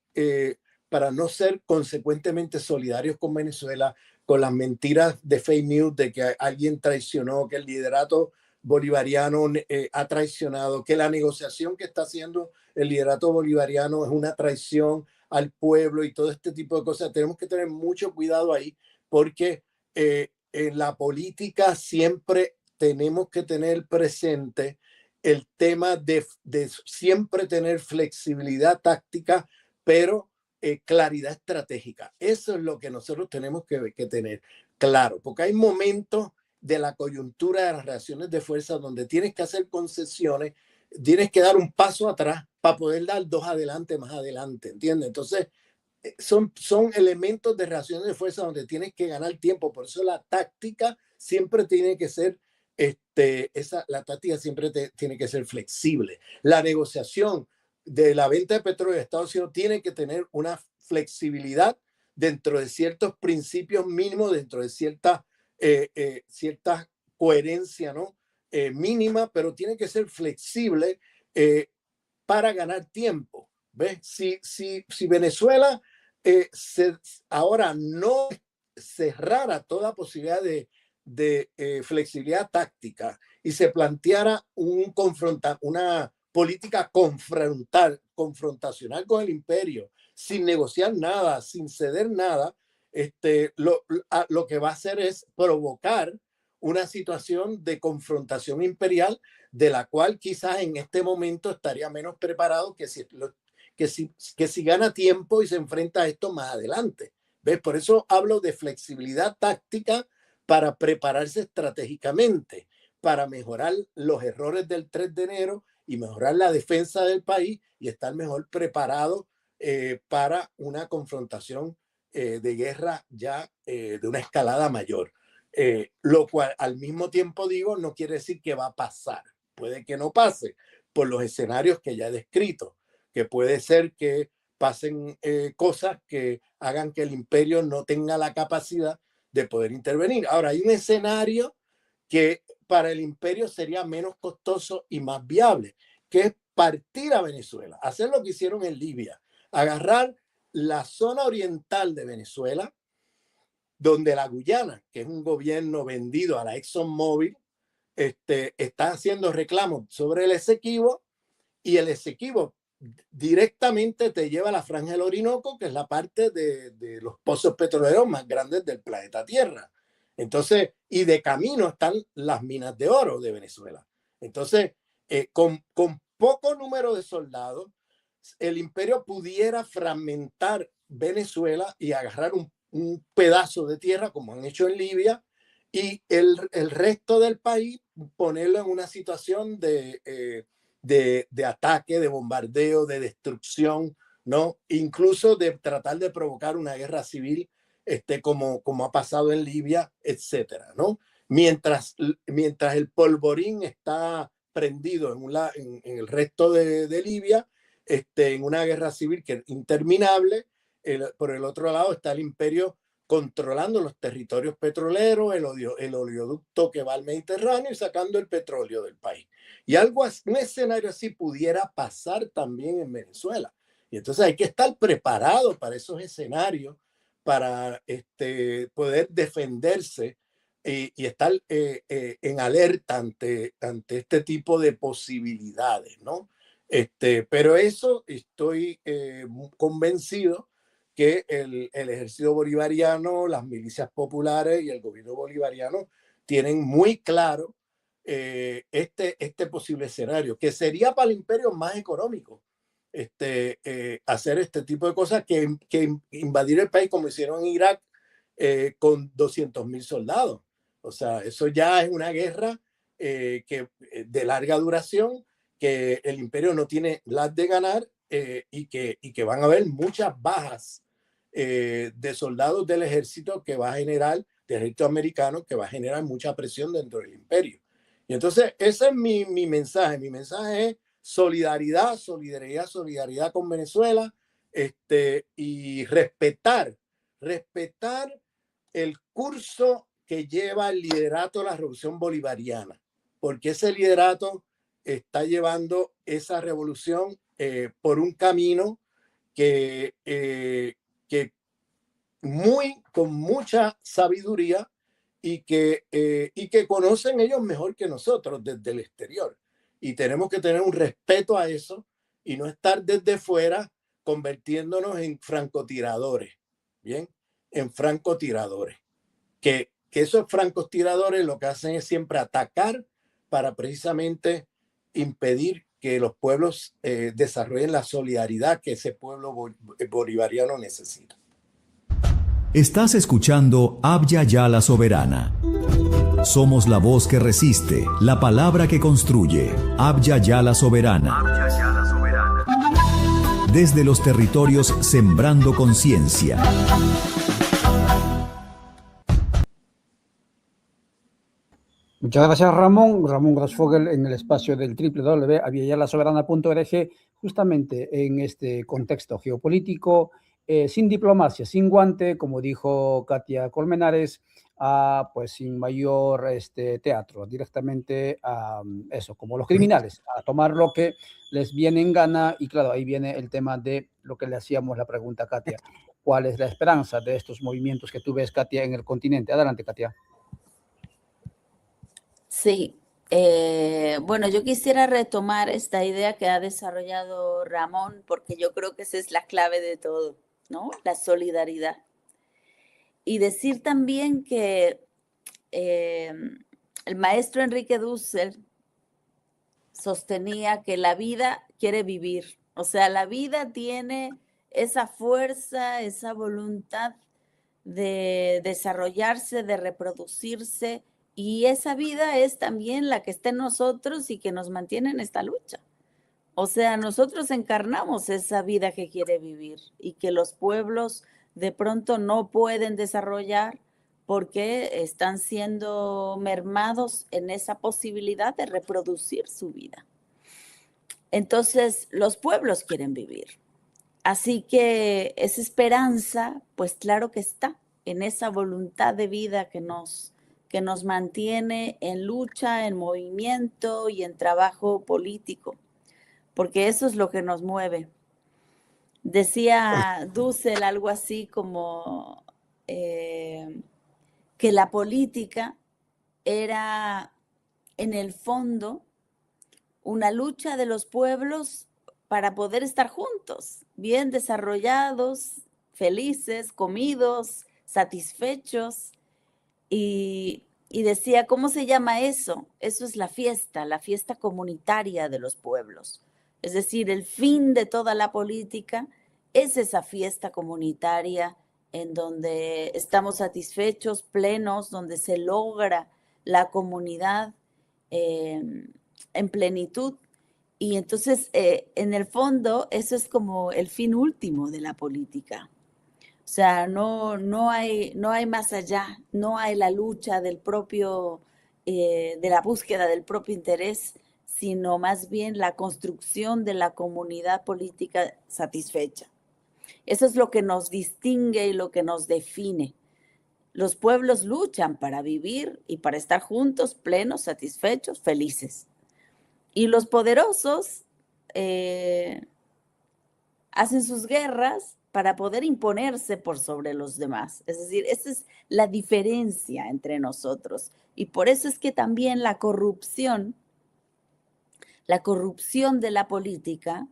ser consecuentemente solidarios con Venezuela, con las mentiras de fake news de que alguien traicionó, que el liderato bolivariano ha traicionado, que la negociación que está haciendo el liderato bolivariano es una traición al pueblo y todo este tipo de cosas. Tenemos que tener mucho cuidado ahí, porque en la política siempre tenemos que tener presente el tema de siempre tener flexibilidad táctica, pero claridad estratégica. Eso es lo que nosotros tenemos que tener claro, porque hay momentos de la coyuntura de las relaciones de fuerza donde tienes que hacer concesiones, tienes que dar un paso atrás para poder dar dos adelante más adelante, ¿entiendes? Entonces, son elementos de relaciones de fuerza donde tienes que ganar tiempo. Por eso la táctica siempre tiene que ser, la táctica siempre tiene que ser flexible. La negociación de la venta de petróleo de Estados Unidos tiene que tener una flexibilidad dentro de ciertos principios mínimos, dentro de cierta coherencia, ¿no? Mínima, pero tiene que ser flexible para ganar tiempo. ¿Ves? Si Venezuela ahora no cerrara toda posibilidad de flexibilidad táctica y se planteara una política confrontacional con el imperio, sin negociar nada, sin ceder nada, lo que va a hacer es provocar una situación de confrontación imperial de la cual quizás en este momento estaría menos preparado que si gana tiempo y se enfrenta a esto más adelante. ¿Ves? Por eso hablo de flexibilidad táctica para prepararse estratégicamente, para mejorar los errores del 3 de enero y mejorar la defensa del país y estar mejor preparado para una confrontación de guerra ya de una escalada mayor. Lo cual al mismo tiempo digo no quiere decir que va a pasar. Puede que no pase por los escenarios que ya he descrito, que puede ser que pasen cosas que hagan que el imperio no tenga la capacidad de poder intervenir. Ahora, hay un escenario que para el imperio sería menos costoso y más viable, que es partir a Venezuela, hacer lo que hicieron en Libia, agarrar la zona oriental de Venezuela, donde la Guyana, que es un gobierno vendido a la ExxonMobil, está haciendo reclamos sobre el Esequibo, y el Esequibo directamente te lleva a la Franja del Orinoco, que es la parte de los pozos petroleros más grandes del planeta Tierra. Entonces, y de camino están las minas de oro de Venezuela. Entonces, con poco número de soldados, el imperio pudiera fragmentar Venezuela y agarrar un pedazo de tierra, como han hecho en Libia, y el resto del país ponerlo en una situación de ataque, de bombardeo, de destrucción, ¿no? Incluso de tratar de provocar una guerra civil, como ha pasado en Libia, etcétera, ¿no? Mientras el polvorín está prendido en el resto de Libia, en una guerra civil que es interminable. Por el otro lado está el imperio controlando los territorios petroleros, el oleoducto que va al Mediterráneo y sacando el petróleo del país. Y un escenario así pudiera pasar también en Venezuela. Y entonces hay que estar preparado para esos escenarios, para poder defenderse y estar en alerta ante este tipo de posibilidades, ¿no? Pero eso estoy convencido que el ejército bolivariano, las milicias populares y el gobierno bolivariano tienen muy claro este posible escenario, que sería para el imperio más económico hacer este tipo de cosas que invadir el país como hicieron en Irak con 200,000 soldados. O sea, eso ya es una guerra de larga duración, que el imperio no tiene las de ganar y que van a haber muchas bajas de soldados del ejército del ejército americano, que va a generar mucha presión dentro del imperio. Y entonces ese es mi mensaje. Mi mensaje es solidaridad con Venezuela, y respetar el curso que lleva el liderato de la revolución bolivariana, porque ese liderato está llevando esa revolución por un camino con mucha sabiduría y que conocen ellos mejor que nosotros desde el exterior. Y tenemos que tener un respeto a eso y no estar desde fuera convirtiéndonos en francotiradores, ¿bien? En francotiradores. Que esos francotiradores lo que hacen es siempre atacar para precisamente impedir que los pueblos desarrollen la solidaridad que ese pueblo bolivariano necesita. Estás escuchando Abya Yala Soberana. Somos la voz que resiste, la palabra que construye. Abya Yala Soberana. desde los territorios sembrando conciencia. Muchas gracias, Ramón. Ramón Grosfogel en el espacio del www.avialasoberana.org, justamente en este contexto geopolítico, sin diplomacia, sin guante, como dijo Katia Colmenares, pues sin mayor teatro, directamente a eso, como los criminales, a tomar lo que les viene en gana. Y claro, ahí viene el tema de lo que le hacíamos la pregunta a Katia. ¿Cuál es la esperanza de estos movimientos que tú ves, Katia, en el continente? Adelante, Katia. Sí, bueno, yo quisiera retomar esta idea que ha desarrollado Ramón, porque yo creo que esa es la clave de todo, ¿no? La solidaridad. Y decir también que el maestro Enrique Dussel sostenía que la vida quiere vivir, o sea, la vida tiene esa fuerza, esa voluntad de desarrollarse, de reproducirse, y esa vida es también la que está en nosotros y que nos mantiene en esta lucha. O sea, nosotros encarnamos esa vida que quiere vivir y que los pueblos de pronto no pueden desarrollar porque están siendo mermados en esa posibilidad de reproducir su vida. Entonces, los pueblos quieren vivir. Así que esa esperanza, pues claro que está en esa voluntad de vida que nos mantiene en lucha, en movimiento y en trabajo político, porque eso es lo que nos mueve. Decía Dussel algo así como que la política era en el fondo una lucha de los pueblos para poder estar juntos, bien desarrollados, felices, comidos, satisfechos. Y decía, ¿cómo se llama eso? Eso es la fiesta comunitaria de los pueblos. Es decir, el fin de toda la política es esa fiesta comunitaria en donde estamos satisfechos, plenos, donde se logra la comunidad en plenitud. Y entonces, en el fondo, eso es como el fin último de la política. O sea, no hay más allá, no hay la lucha del propio, de la búsqueda del propio interés, sino más bien la construcción de la comunidad política satisfecha. Eso es lo que nos distingue y lo que nos define. Los pueblos luchan para vivir y para estar juntos, plenos, satisfechos, felices. Y los poderosos hacen sus guerras para poder imponerse por sobre los demás. Es decir, esa es la diferencia entre nosotros. Y por eso es que también la corrupción de la política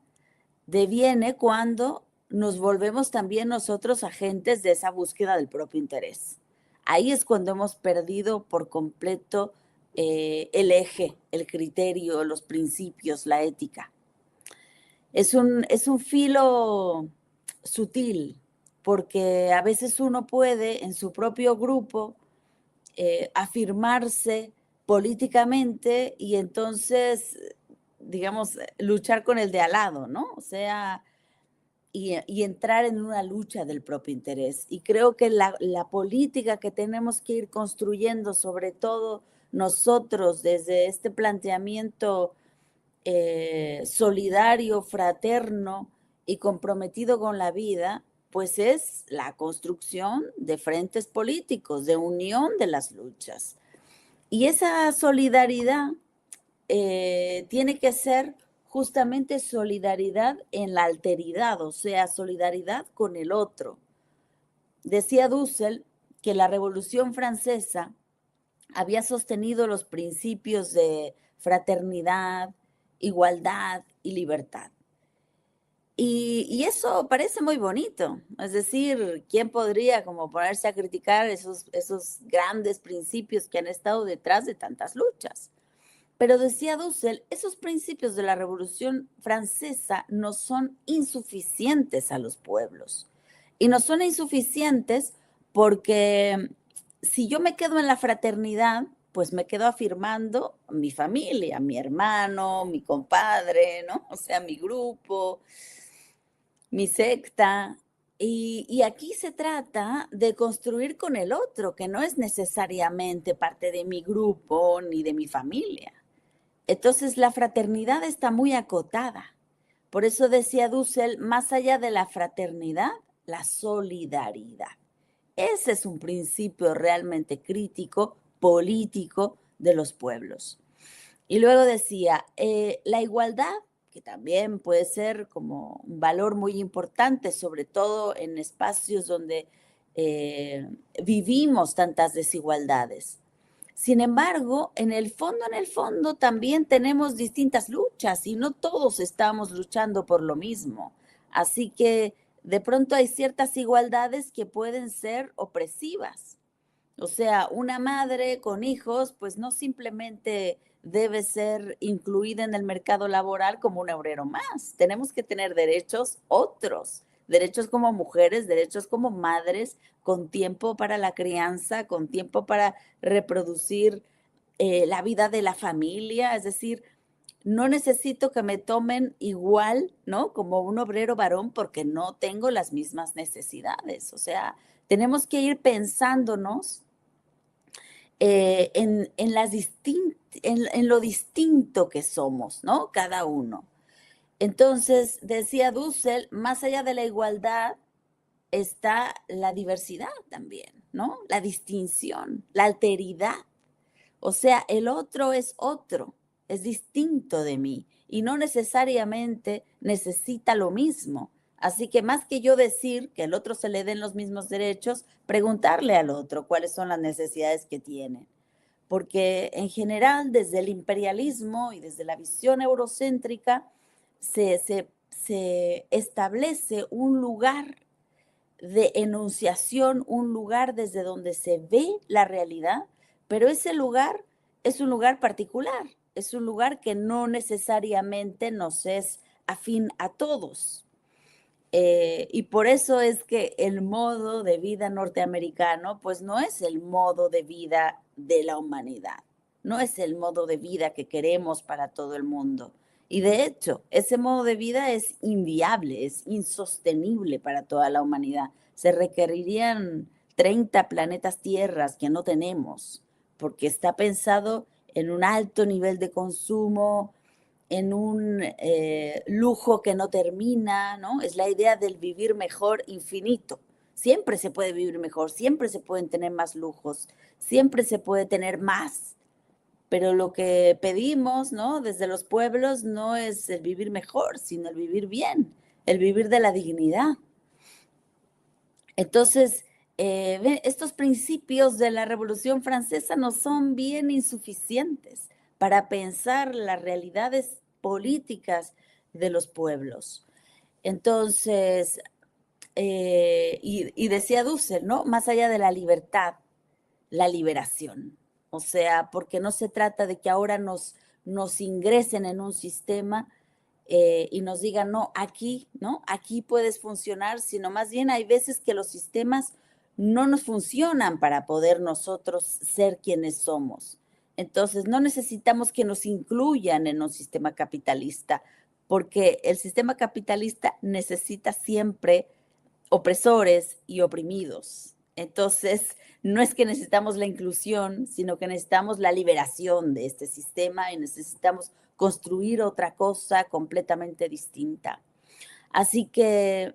deviene cuando nos volvemos también nosotros agentes de esa búsqueda del propio interés. Ahí es cuando hemos perdido por completo el eje, el criterio, los principios, la ética. Es un filo sutil, porque a veces uno puede en su propio grupo afirmarse políticamente y entonces, digamos, luchar con el de al lado, ¿no? O sea, y entrar en una lucha del propio interés. Y creo que la política que tenemos que ir construyendo, sobre todo nosotros, desde este planteamiento solidario, fraterno y comprometido con la vida, pues es la construcción de frentes políticos, de unión de las luchas. Y esa solidaridad tiene que ser justamente solidaridad en la alteridad, o sea, solidaridad con el otro. Decía Dussel que la Revolución Francesa había sostenido los principios de fraternidad, igualdad y libertad. Y eso parece muy bonito. Es decir, ¿quién podría como ponerse a criticar esos grandes principios que han estado detrás de tantas luchas? Pero decía Dussel, esos principios de la Revolución Francesa no son insuficientes a los pueblos. Y no son insuficientes porque si yo me quedo en la fraternidad, pues me quedo afirmando mi familia, mi hermano, mi compadre, ¿no? O sea, mi grupo. mi secta. Y aquí se trata de construir con el otro, que no es necesariamente parte de mi grupo ni de mi familia. Entonces la fraternidad está muy acotada. Por eso decía Dussel, más allá de la fraternidad, la solidaridad. Ese es un principio realmente crítico, político de los pueblos. Y luego decía, la igualdad, que también puede ser como un valor muy importante, sobre todo en espacios donde vivimos tantas desigualdades. Sin embargo, en el fondo, también tenemos distintas luchas y no todos estamos luchando por lo mismo. Así que de pronto hay ciertas igualdades que pueden ser opresivas. O sea, una madre con hijos, pues no simplemente debe ser incluida en el mercado laboral como un obrero más. Tenemos que tener derechos otros, derechos como mujeres, derechos como madres, con tiempo para la crianza, con tiempo para reproducir la vida de la familia. Es decir, no necesito que me tomen igual, ¿no? Como un obrero varón porque no tengo las mismas necesidades. O sea, tenemos que ir pensándonos en lo distinto que somos, ¿no? Cada uno. Entonces, decía Dussel, más allá de la igualdad está la diversidad también, ¿no? La distinción, la alteridad. O sea, el otro es distinto de mí y no necesariamente necesita lo mismo. Así que más que yo decir que al otro se le den los mismos derechos, preguntarle al otro cuáles son las necesidades que tiene. Porque en general, desde el imperialismo y desde la visión eurocéntrica, se establece un lugar de enunciación, un lugar desde donde se ve la realidad, pero ese lugar es un lugar particular, es un lugar que no necesariamente nos es afín a todos. Y por eso es que el modo de vida norteamericano, pues no es el modo de vida de la humanidad, no es el modo de vida que queremos para todo el mundo. Y de hecho, ese modo de vida es inviable, es insostenible para toda la humanidad. Se requerirían 30 planetas tierras que no tenemos, porque está pensado en un alto nivel de consumo, en un lujo que no termina, ¿no? Es la idea del vivir mejor infinito. Siempre se puede vivir mejor, siempre se pueden tener más lujos, siempre se puede tener más. Pero lo que pedimos, ¿no? Desde los pueblos no es el vivir mejor, sino el vivir bien, el vivir de la dignidad. Entonces, estos principios de la Revolución Francesa no son bien insuficientes para pensar las realidades políticas de los pueblos. Entonces, y decía Dussel, ¿no? Más allá de la libertad, la liberación. O sea, porque no se trata de que ahora nos ingresen en un sistema y nos digan, no, aquí puedes funcionar, sino más bien hay veces que los sistemas no nos funcionan para poder nosotros ser quienes somos. Entonces, no necesitamos que nos incluyan en un sistema capitalista, porque el sistema capitalista necesita siempre opresores y oprimidos. Entonces, no es que necesitamos la inclusión, sino que necesitamos la liberación de este sistema y necesitamos construir otra cosa completamente distinta. Así que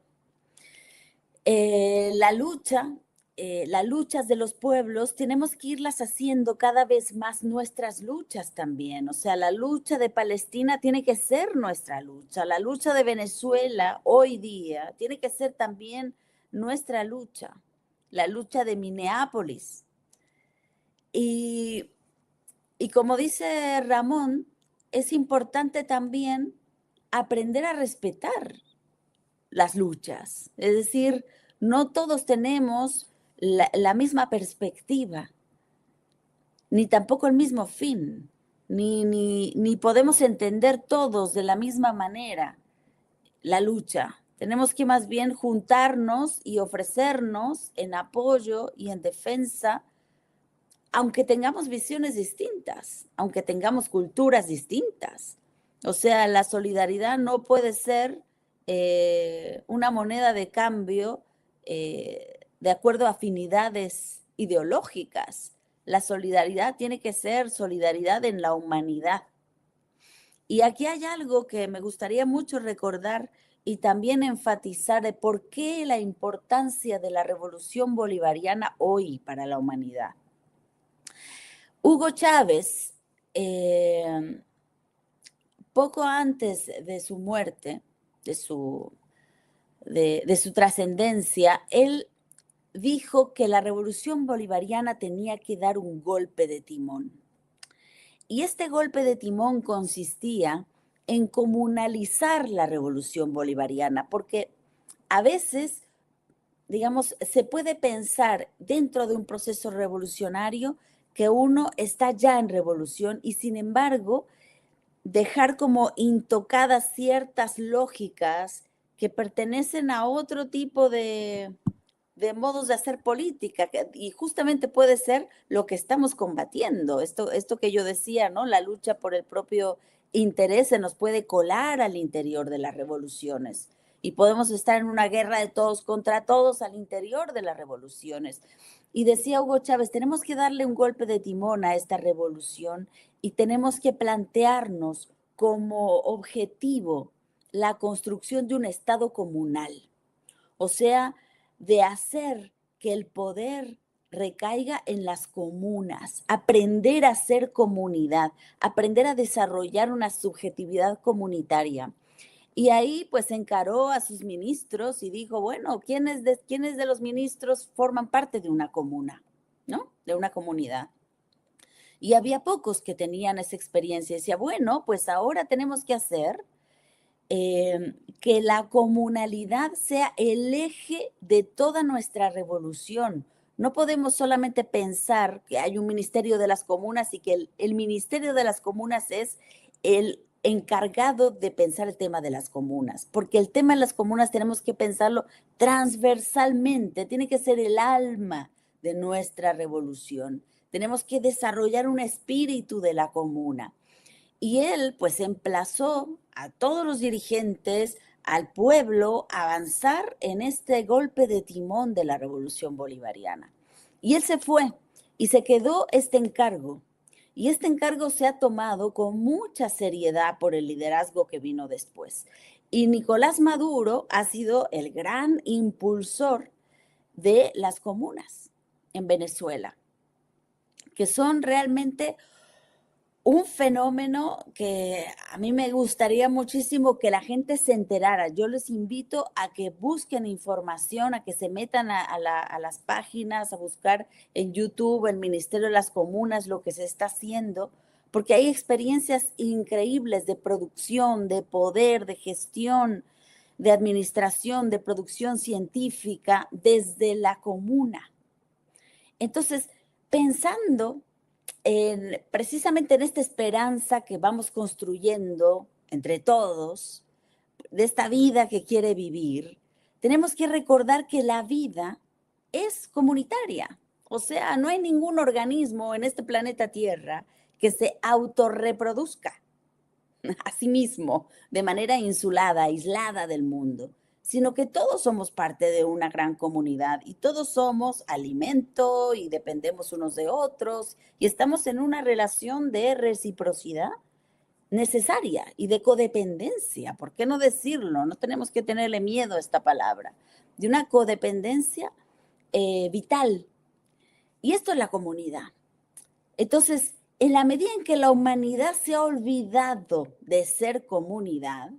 las luchas de los pueblos tenemos que irlas haciendo cada vez más nuestras luchas también. O sea, la lucha de Palestina tiene que ser nuestra lucha. La lucha de Venezuela hoy día tiene que ser también nuestra lucha. La lucha de Minneapolis. Y como dice Ramón, es importante también aprender a respetar las luchas. Es decir, no todos tenemos la misma perspectiva, ni tampoco el mismo fin, ni podemos entender todos de la misma manera la lucha. Tenemos que más bien juntarnos y ofrecernos en apoyo y en defensa, aunque tengamos visiones distintas, aunque tengamos culturas distintas. O sea, la solidaridad no puede ser una moneda de cambio de acuerdo a afinidades ideológicas. La solidaridad tiene que ser solidaridad en la humanidad. Y aquí hay algo que me gustaría mucho recordar y también enfatizar de por qué la importancia de la revolución bolivariana hoy para la humanidad. Hugo Chávez, poco antes de su muerte, de su trascendencia, él dijo que la revolución bolivariana tenía que dar un golpe de timón. Y este golpe de timón consistía en comunalizar la revolución bolivariana, porque a veces, digamos, se puede pensar dentro de un proceso revolucionario que uno está ya en revolución y sin embargo dejar como intocadas ciertas lógicas que pertenecen a otro tipo de modos de hacer política, y justamente puede ser lo que estamos combatiendo, esto que yo decía, ¿no? La lucha por el propio interés se nos puede colar al interior de las revoluciones y podemos estar en una guerra de todos contra todos al interior de las revoluciones. Y decía Hugo Chávez, tenemos que darle un golpe de timón a esta revolución y tenemos que plantearnos como objetivo la construcción de un Estado comunal, o sea, de hacer que el poder recaiga en las comunas, aprender a ser comunidad, aprender a desarrollar una subjetividad comunitaria. Y ahí pues encaró a sus ministros y dijo, bueno, ¿quiénes de los ministros forman parte de una comuna, ¿no? De una comunidad. Y había pocos que tenían esa experiencia. Y decía, bueno, pues ahora tenemos que hacer que la comunalidad sea el eje de toda nuestra revolución. No podemos solamente pensar que hay un ministerio de las comunas y que el ministerio de las comunas es el encargado de pensar el tema de las comunas, porque el tema de las comunas tenemos que pensarlo transversalmente, tiene que ser el alma de nuestra revolución. Tenemos que desarrollar un espíritu de la comuna. Y él pues emplazó a todos los dirigentes, al pueblo, a avanzar en este golpe de timón de la revolución bolivariana. Y él se fue y se quedó este encargo. Y este encargo se ha tomado con mucha seriedad por el liderazgo que vino después. Y Nicolás Maduro ha sido el gran impulsor de las comunas en Venezuela, que son realmente un fenómeno que a mí me gustaría muchísimo que la gente se enterara. Yo les invito a que busquen información, a que se metan a las páginas, a buscar en YouTube, el Ministerio de las Comunas, lo que se está haciendo, porque hay experiencias increíbles de producción, de poder, de gestión, de administración, de producción científica desde la comuna. Entonces, pensando precisamente en esta esperanza que vamos construyendo entre todos, de esta vida que quiere vivir, tenemos que recordar que la vida es comunitaria. O sea, no hay ningún organismo en este planeta Tierra que se autorreproduzca a sí mismo de manera insulada, aislada del mundo, sino que todos somos parte de una gran comunidad y todos somos alimento y dependemos unos de otros y estamos en una relación de reciprocidad necesaria y de codependencia. ¿Por qué no decirlo? No tenemos que tenerle miedo a esta palabra, de una codependencia vital. Y esto es la comunidad. Entonces, en la medida en que la humanidad se ha olvidado de ser comunidad,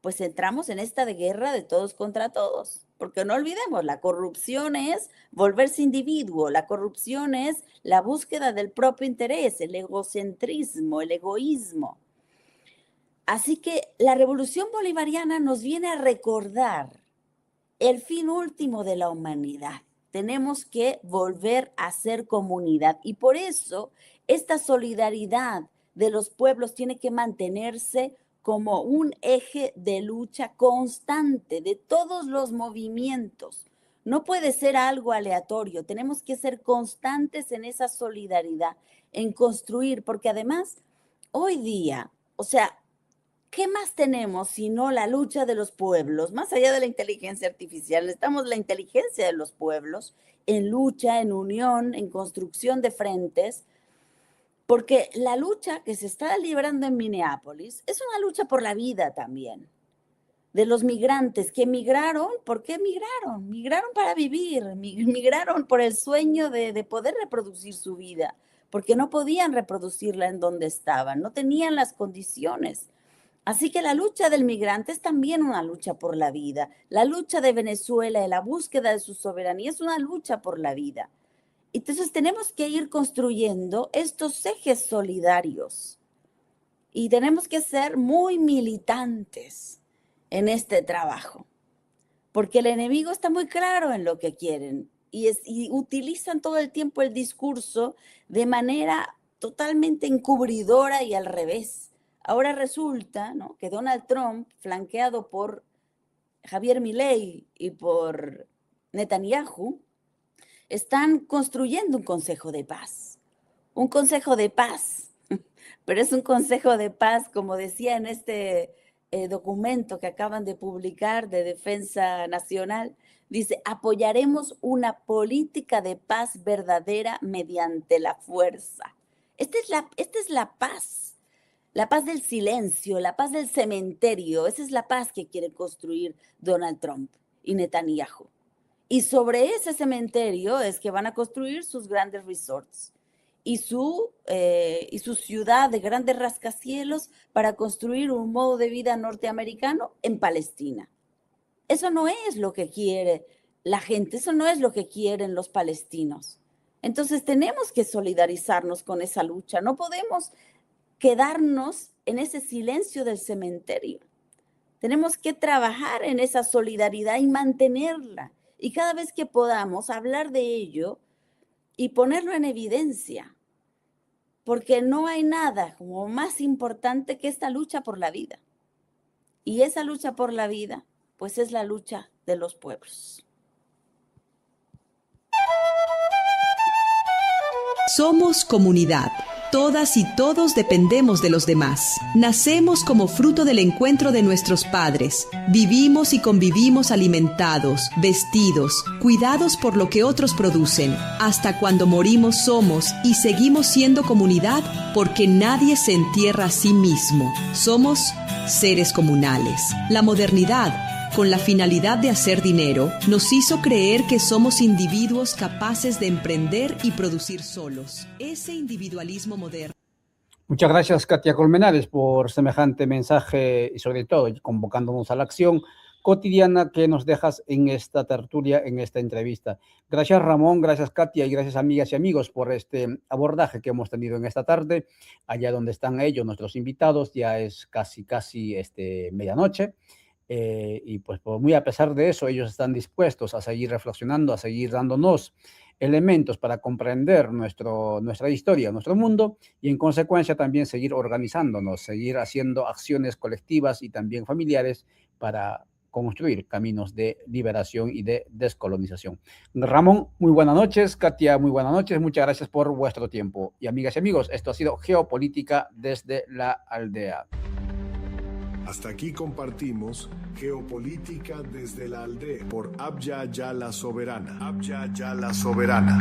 pues entramos en esta de guerra de todos contra todos, porque no olvidemos, la corrupción es volverse individuo, la corrupción es la búsqueda del propio interés, el egocentrismo, el egoísmo. Así que la revolución bolivariana nos viene a recordar el fin último de la humanidad. Tenemos que volver a ser comunidad y por eso esta solidaridad de los pueblos tiene que mantenerse como un eje de lucha constante de todos los movimientos. No puede ser algo aleatorio, tenemos que ser constantes en esa solidaridad, en construir, porque además, hoy día, o sea, ¿qué más tenemos sino la lucha de los pueblos? Más allá de la inteligencia artificial, necesitamos la inteligencia de los pueblos en lucha, en unión, en construcción de frentes, porque la lucha que se está librando en Minneapolis es una lucha por la vida también, de los migrantes que migraron. ¿Por qué migraron? Migraron para vivir, migraron por el sueño de poder reproducir su vida, porque no podían reproducirla en donde estaban, no tenían las condiciones. Así que la lucha del migrante es también una lucha por la vida. La lucha de Venezuela y la búsqueda de su soberanía es una lucha por la vida. Entonces tenemos que ir construyendo estos ejes solidarios y tenemos que ser muy militantes en este trabajo, porque el enemigo está muy claro en lo que quieren y utilizan todo el tiempo el discurso de manera totalmente encubridora y al revés. Ahora resulta, ¿no?, que Donald Trump, flanqueado por Javier Milei y por Netanyahu, están construyendo un consejo de paz. Un consejo de paz, pero es un consejo de paz, como decía en este documento que acaban de publicar de Defensa Nacional, dice: apoyaremos una política de paz verdadera mediante la fuerza. Esta es la paz. La paz del silencio, la paz del cementerio, esa es la paz que quiere construir Donald Trump y Netanyahu. Y sobre ese cementerio es que van a construir sus grandes resorts y su ciudad de grandes rascacielos para construir un modo de vida norteamericano en Palestina. Eso no es lo que quiere la gente, eso no es lo que quieren los palestinos. Entonces tenemos que solidarizarnos con esa lucha, no podemos quedarnos en ese silencio del cementerio. Tenemos que trabajar en esa solidaridad y mantenerla. Y cada vez que podamos hablar de ello y ponerlo en evidencia, porque no hay nada como más importante que esta lucha por la vida. Y esa lucha por la vida, pues es la lucha de los pueblos. Somos comunidad. Todas y todos dependemos de los demás. Nacemos como fruto del encuentro de nuestros padres. Vivimos y convivimos alimentados, vestidos, cuidados por lo que otros producen. Hasta cuando morimos somos y seguimos siendo comunidad porque nadie se entierra a sí mismo. Somos seres comunales. La modernidad, con la finalidad de hacer dinero, nos hizo creer que somos individuos capaces de emprender y producir solos. Ese individualismo moderno. Muchas gracias, Katia Colmenares, por semejante mensaje y sobre todo convocándonos a la acción cotidiana que nos dejas en esta tertulia, en esta entrevista. Gracias, Ramón, gracias, Katia, y gracias, amigas y amigos, por este abordaje que hemos tenido en esta tarde. Allá donde están ellos, nuestros invitados, ya es casi medianoche. Y pues muy a pesar de eso, ellos están dispuestos a seguir reflexionando, a seguir dándonos elementos para comprender nuestra historia, nuestro mundo, y en consecuencia también seguir organizándonos, seguir haciendo acciones colectivas y también familiares para construir caminos de liberación y de descolonización. Ramón, muy buenas noches. Katia, muy buenas noches. Muchas gracias por vuestro tiempo. Y amigas y amigos, esto ha sido Geopolítica desde la Aldea. Hasta aquí compartimos Geopolítica desde la Aldea por Abya Yala Soberana. Abya Yala Soberana.